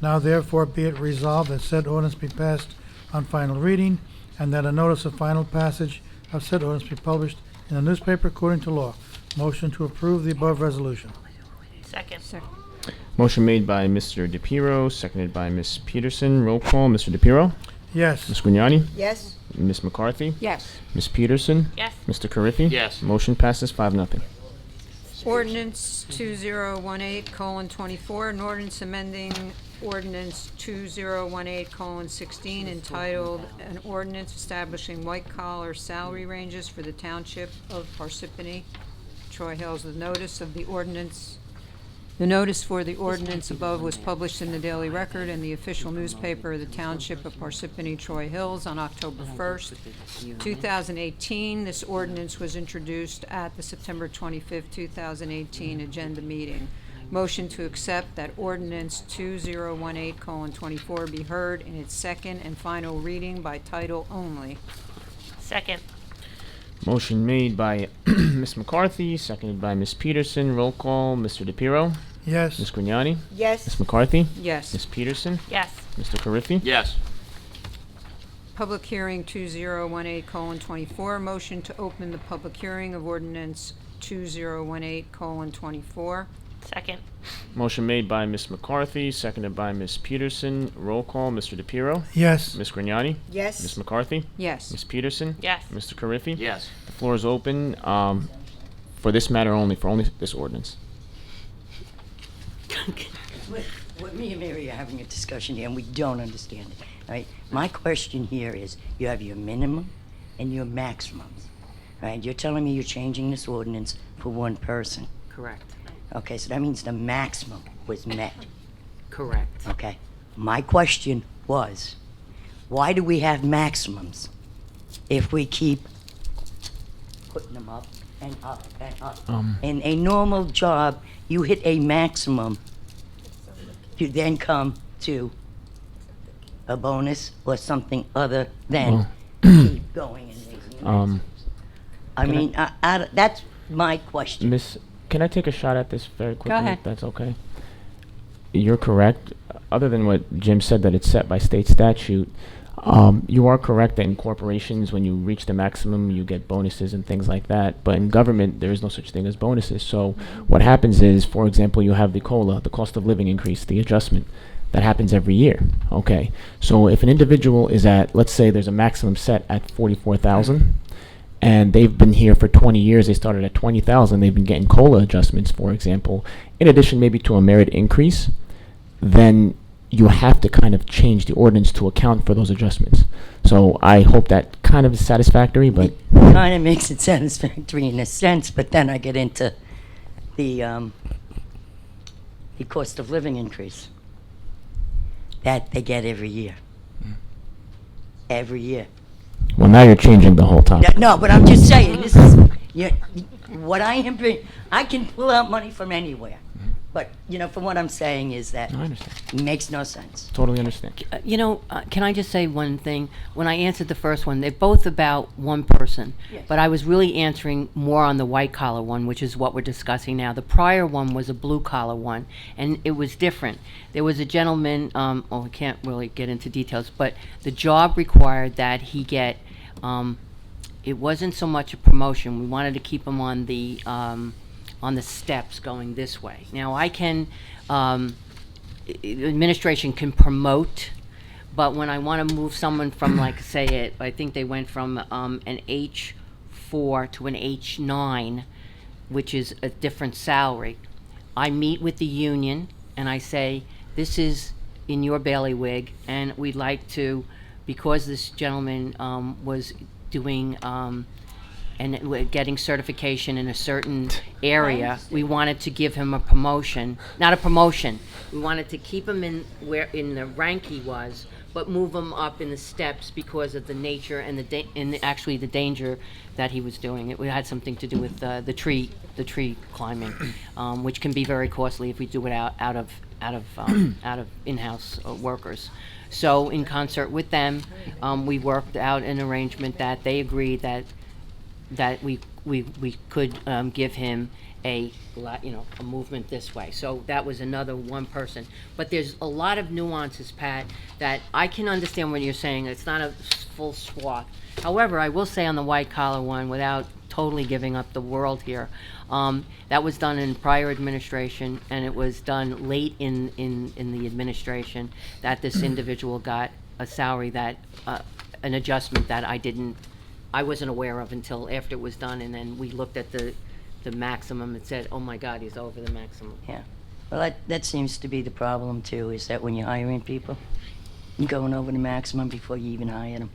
now therefore be it resolved that said ordinance be passed on final reading, and that a notice of final passage of said ordinance be published in the newspaper according to law. Motion to approve the above resolution.
Second.
Motion made by Mr. DePiero, seconded by Ms. Peterson. Roll call, Mr. DePiero?
Yes.
Ms. Grignani?
Yes.
Ms. McCarthy?
Yes.
Ms. Peterson?
Yes.
Mr. Carriffy?
Yes.
Motion passes 5-0.
Ordinance 2018:24, an ordinance amending ordinance 2018:16 entitled, an ordinance establishing white-collar salary ranges for the township of Parsippany, Troy Hills. The notice for the ordinance above was published in the Daily Record and the official newspaper of the Township of Parsippany Troy Hills on October 1st, 2018. This ordinance was introduced at the September 25th, 2018 agenda meeting. Motion to accept that ordinance 2018:24 be heard in its second and final reading by title only.
Second.
Motion made by Ms. McCarthy, seconded by Ms. Peterson. Roll call, Mr. DePiero.
Yes.
Ms. Grignani.
Yes.
Ms. McCarthy.
Yes.
Ms. Peterson.
Yes.
Mr. Carriffy.
Yes.
Public hearing 2018:24, motion to open the public hearing of ordinance 2018:24.
Second.
Motion made by Ms. McCarthy, seconded by Ms. Peterson. Roll call, Mr. DePiero.
Yes.
Ms. Grignani.
Yes.
Ms. McCarthy.
Yes.
Ms. Peterson.
Yes.
Mr. Carriffy.
Yes.
The floor is open for this matter only, for only this ordinance.
What me and Mary are having a discussion here, and we don't understand it, right? My question here is, you have your minimum and your maximums, right? You're telling me you're changing this ordinance for one person.
Correct.
Okay, so that means the maximum was met,
Correct.
okay? My question was, why do we have maximums if we keep putting them up and up and up? In a normal job, you hit a maximum, you then come to a bonus or something other than keep going and raising your maximums. I
Can
mean, that's my question.
Miss, can I take a shot at this very quickly?
ahead.
If that's okay. You're correct. Other than what Jim said, that it's set by state statute, you are correct that in corporations, when you reach the maximum, you get bonuses and things like that. But in government, there is no such thing as bonuses. So what happens is, for example, you have the COLA, the cost of living increase, the adjustment. That happens every year. Okay. So if an individual is at, let's say there's a maximum set at 44,000, and they've been here for 20 years, they started at 20,000, they've been getting COLA adjustments, for example, in addition maybe to a merit increase, then you have to kind of change the ordinance to account for those adjustments. So I hope that kind of is satisfactory, but
Kind of makes it satisfactory in a sense, but then I get into the cost of living increase that they get every year. Every year.
well, now you're changing the whole topic.
No, but I'm just saying, this is, what I am, I can pull out money from anywhere. But, from what I'm saying is that
I understand.
it makes no sense.
Totally understand.
Can I just say one thing? When I answered the first one, they're both about one person.
Yes.
But I was really answering more on the white collar one, which is what we're discussing now. The prior one was a blue collar one, and it was different. There was a gentleman, I can't really get into details, but the job required that he get, it wasn't so much a promotion. We wanted to keep him on the steps going this way. Now, I can, administration can promote, but when I want to move someone from, like, say, I think they went from an H4 to an H9, which is a different salary, I meet with the union and I say, this is in your bailiwick, and we'd like to, because this gentleman was doing and we're getting certification in a certain area, we wanted to give him a promotion, not a promotion. We wanted to keep him in the rank he was, but move him up in the steps because of the nature and actually the danger that he was doing. It had something to do with the tree climbing, which can be very costly if we do it out of in-house workers. So in concert with them, we worked out an arrangement that they agreed that we could give him a movement this way. So that was another one person. But there's a lot of nuances, Pat, that I can understand what you're saying. It's not a full swath. However, I will say on the white collar one, without totally giving up the world here, that was done in prior administration, and it was done late in the administration that this individual got a salary that an adjustment that I wasn't aware of until after it was done, and then we looked at the maximum and said, oh my God, he's over the maximum.
Yeah. Well, that seems to be the problem too, is that when you're hiring people, you're going over the maximum before you even hire them.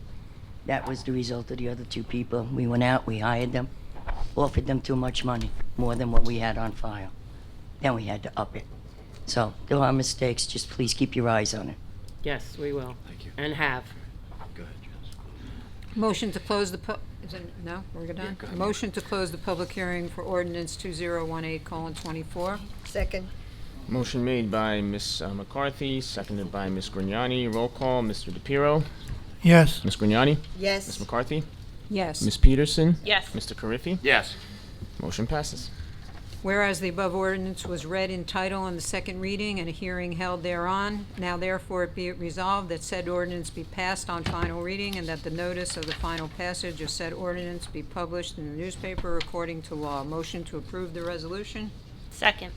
That was the result of the other two people. We went out, we hired them, offered them too much money, more than what we had on file. Then we had to up it. So there are mistakes, just please keep your eyes on it.
Yes, we will. Thank you. And have.
Motion to close the no, we're done? Motion to close the public hearing for ordinance 2018:24.
Second.
Motion made by Ms. McCarthy, seconded by Ms. Grignani. Roll call, Mr. DePiero.
Yes.
Ms. Grignani.
Yes.
Ms. McCarthy.
Yes.
Ms. Peterson.
Yes.
Mr. Carriffy.
Yes.
Motion passes.
Whereas the above ordinance was read in title on the second reading and a hearing held thereon, now therefore be it resolved that said ordinance be passed on final reading and that the notice of the final passage of said ordinance be published in the newspaper according to law. Motion to approve the resolution?
Second.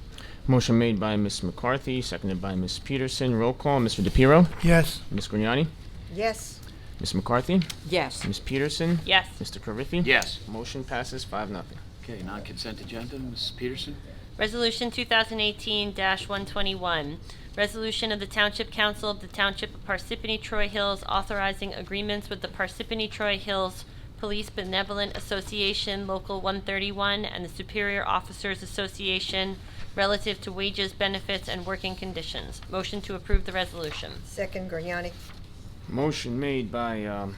Motion made by Ms. McCarthy, seconded by Ms. Peterson. Roll call, Mr. DePiero.
Yes.
Ms. Grignani.
Yes.
Ms. McCarthy.
Yes.
Ms. Peterson.
Yes.
Mr. Carriffy.
Yes.
Motion passes 5-0.
Okay, non-consent agenda, Mrs. Peterson?
Resolution 2018-121, resolution of the Township Council of the Township of Parsippany Troy Hills authorizing agreements with the Parsippany Troy Hills Police Benevolent Association Local 131 and the Superior Officers Association relative to wages, benefits, and working conditions. Motion to approve the resolution.
Second, Grignani.
Motion made by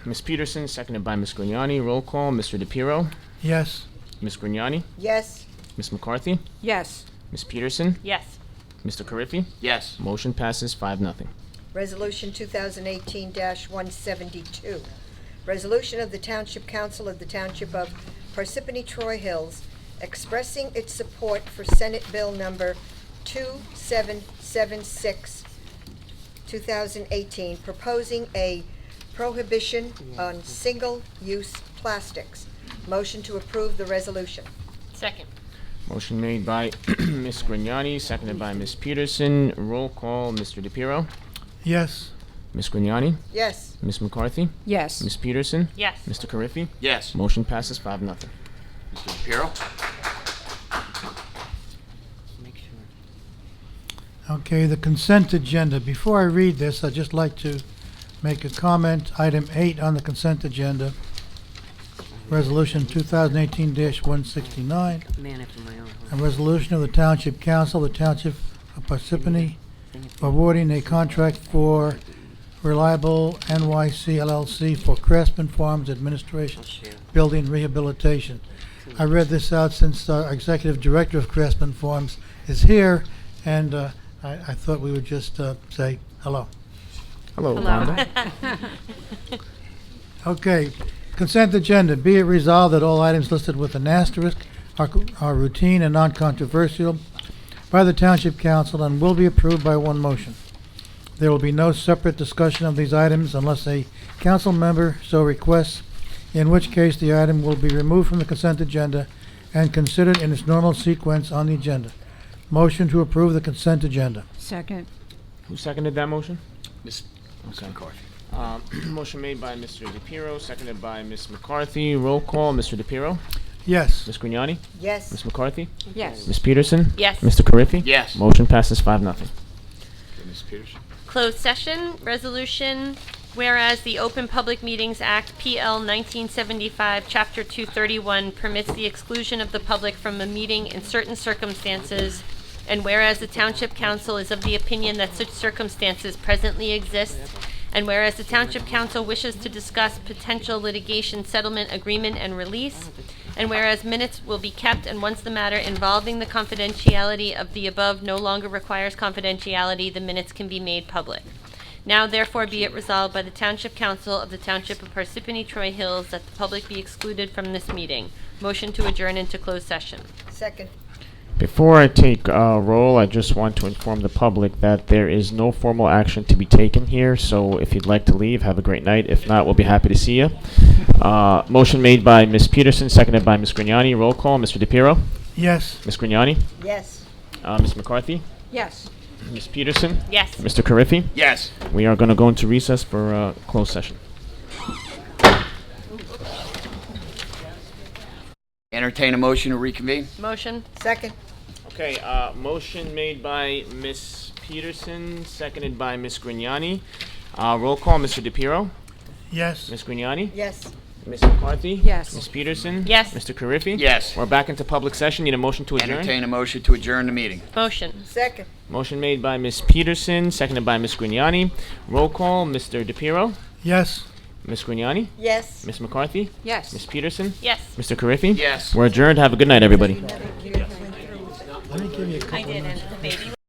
Ms. Peterson, seconded by Ms. Grignani. Roll call, Mr. DePiero.
Yes.
Ms. Grignani.
Yes.
Ms. McCarthy.
Yes.
Ms. Peterson.
Yes.
Mr. Carriffy.
Yes.
Motion passes 5-0.
Resolution 2018-172. Resolution of the Township Council of the Township of Parsippany Troy Hills expressing its support for Senate Bill number 2776, 2018, proposing a prohibition on single-use plastics. Motion to approve the resolution.
Second.
Motion made by Ms. Grignani, seconded by Ms. Peterson. Roll call, Mr. DePiero.
Yes.
Ms. Grignani.
Yes.
Ms. McCarthy.
Yes.
Ms. Peterson.
Yes.
Mr. Carriffy.
Yes.
Motion passes 5-0.
Mr. DePiero?
Make sure.
Okay, the consent agenda. Before I read this, I'd just like to make a comment. Item 8 on the consent agenda, Resolution 2018-169,
Man after my own heart.
a resolution of the Township Council, the Township of Parsippany, awarding a contract for Reliable NYC LLC for Craftsman Farms Administration Building Rehabilitation. I read this out since our Executive Director of Craftsman Farms is here, and I thought we would just say hello.
Hello,
Hello.
Wanda.
Okay, consent agenda. Be it resolved that all items listed with an asterisk are routine and non-controversial by the Township Council and will be approved by one motion. There will be no separate discussion of these items unless a council member so requests, in which case the item will be removed from the consent agenda and considered in its normal sequence on the agenda. Motion to approve the consent agenda.
Second.
Who seconded that motion?
Ms. McCarthy?
Motion made by Mr. DePiero, seconded by Ms. McCarthy. Roll call, Mr. DePiero.
Yes.
Ms. Grignani.
Yes.
Ms. McCarthy.
Yes.
Ms. Peterson.
Yes.
Mr. Carriffy.
Yes.
Motion passes 5-0.
Okay, Ms. Peterson?
Closed session, resolution, whereas the Open Public Meetings Act, PL 1975, Chapter 231, permits the exclusion of the public from a meeting in certain circumstances, and whereas the Township Council is of the opinion that such circumstances presently exist, and whereas the Township Council wishes to discuss potential litigation settlement agreement and release, and whereas minutes will be kept, and once the matter involving the confidentiality of the above no longer requires confidentiality, the minutes can be made public. Now therefore be it resolved by the Township Council of the Township of Parsippany Troy Hills that the public be excluded from this meeting. Motion to adjourn into closed session.
Second.
Before I take roll, I just want to inform the public that there is no formal action to be taken here, so if you'd like to leave, have a great night. If not, we'll be happy to see you. Motion made by Ms. Peterson, seconded by Ms. Grignani. Roll call, Mr. DePiero.
Yes.
Ms. Grignani.
Yes.
Ms. McCarthy.
Yes.
Ms. Peterson.
Yes.
Mr. Carriffy.
Yes.
We are going to go into recess for closed session.
Entertain a motion to reconvene?
Motion.
Second.
Okay, motion made by Ms. Peterson, seconded by Ms. Grignani. Roll call, Mr. DePiero.
Yes.
Ms. Grignani.
Yes.
Ms. McCarthy.
Yes.
Ms. Peterson.
Yes.
Mr. Carriffy.
Yes.
We're back into public session. Need a motion to adjourn.
Entertain a motion to adjourn the meeting.
Motion.
Second.
Motion made by Ms. Peterson, seconded by Ms. Grignani. Roll call, Mr. DePiero.
Yes.
Ms. Grignani.
Yes.
Ms. McCarthy.
Yes.
Ms. Peterson.
Yes.
Mr. Carriffy.
Yes.
We're adjourned. Have a good night, everybody.
Let me give you a couple
I
of
did,
minutes.
and the baby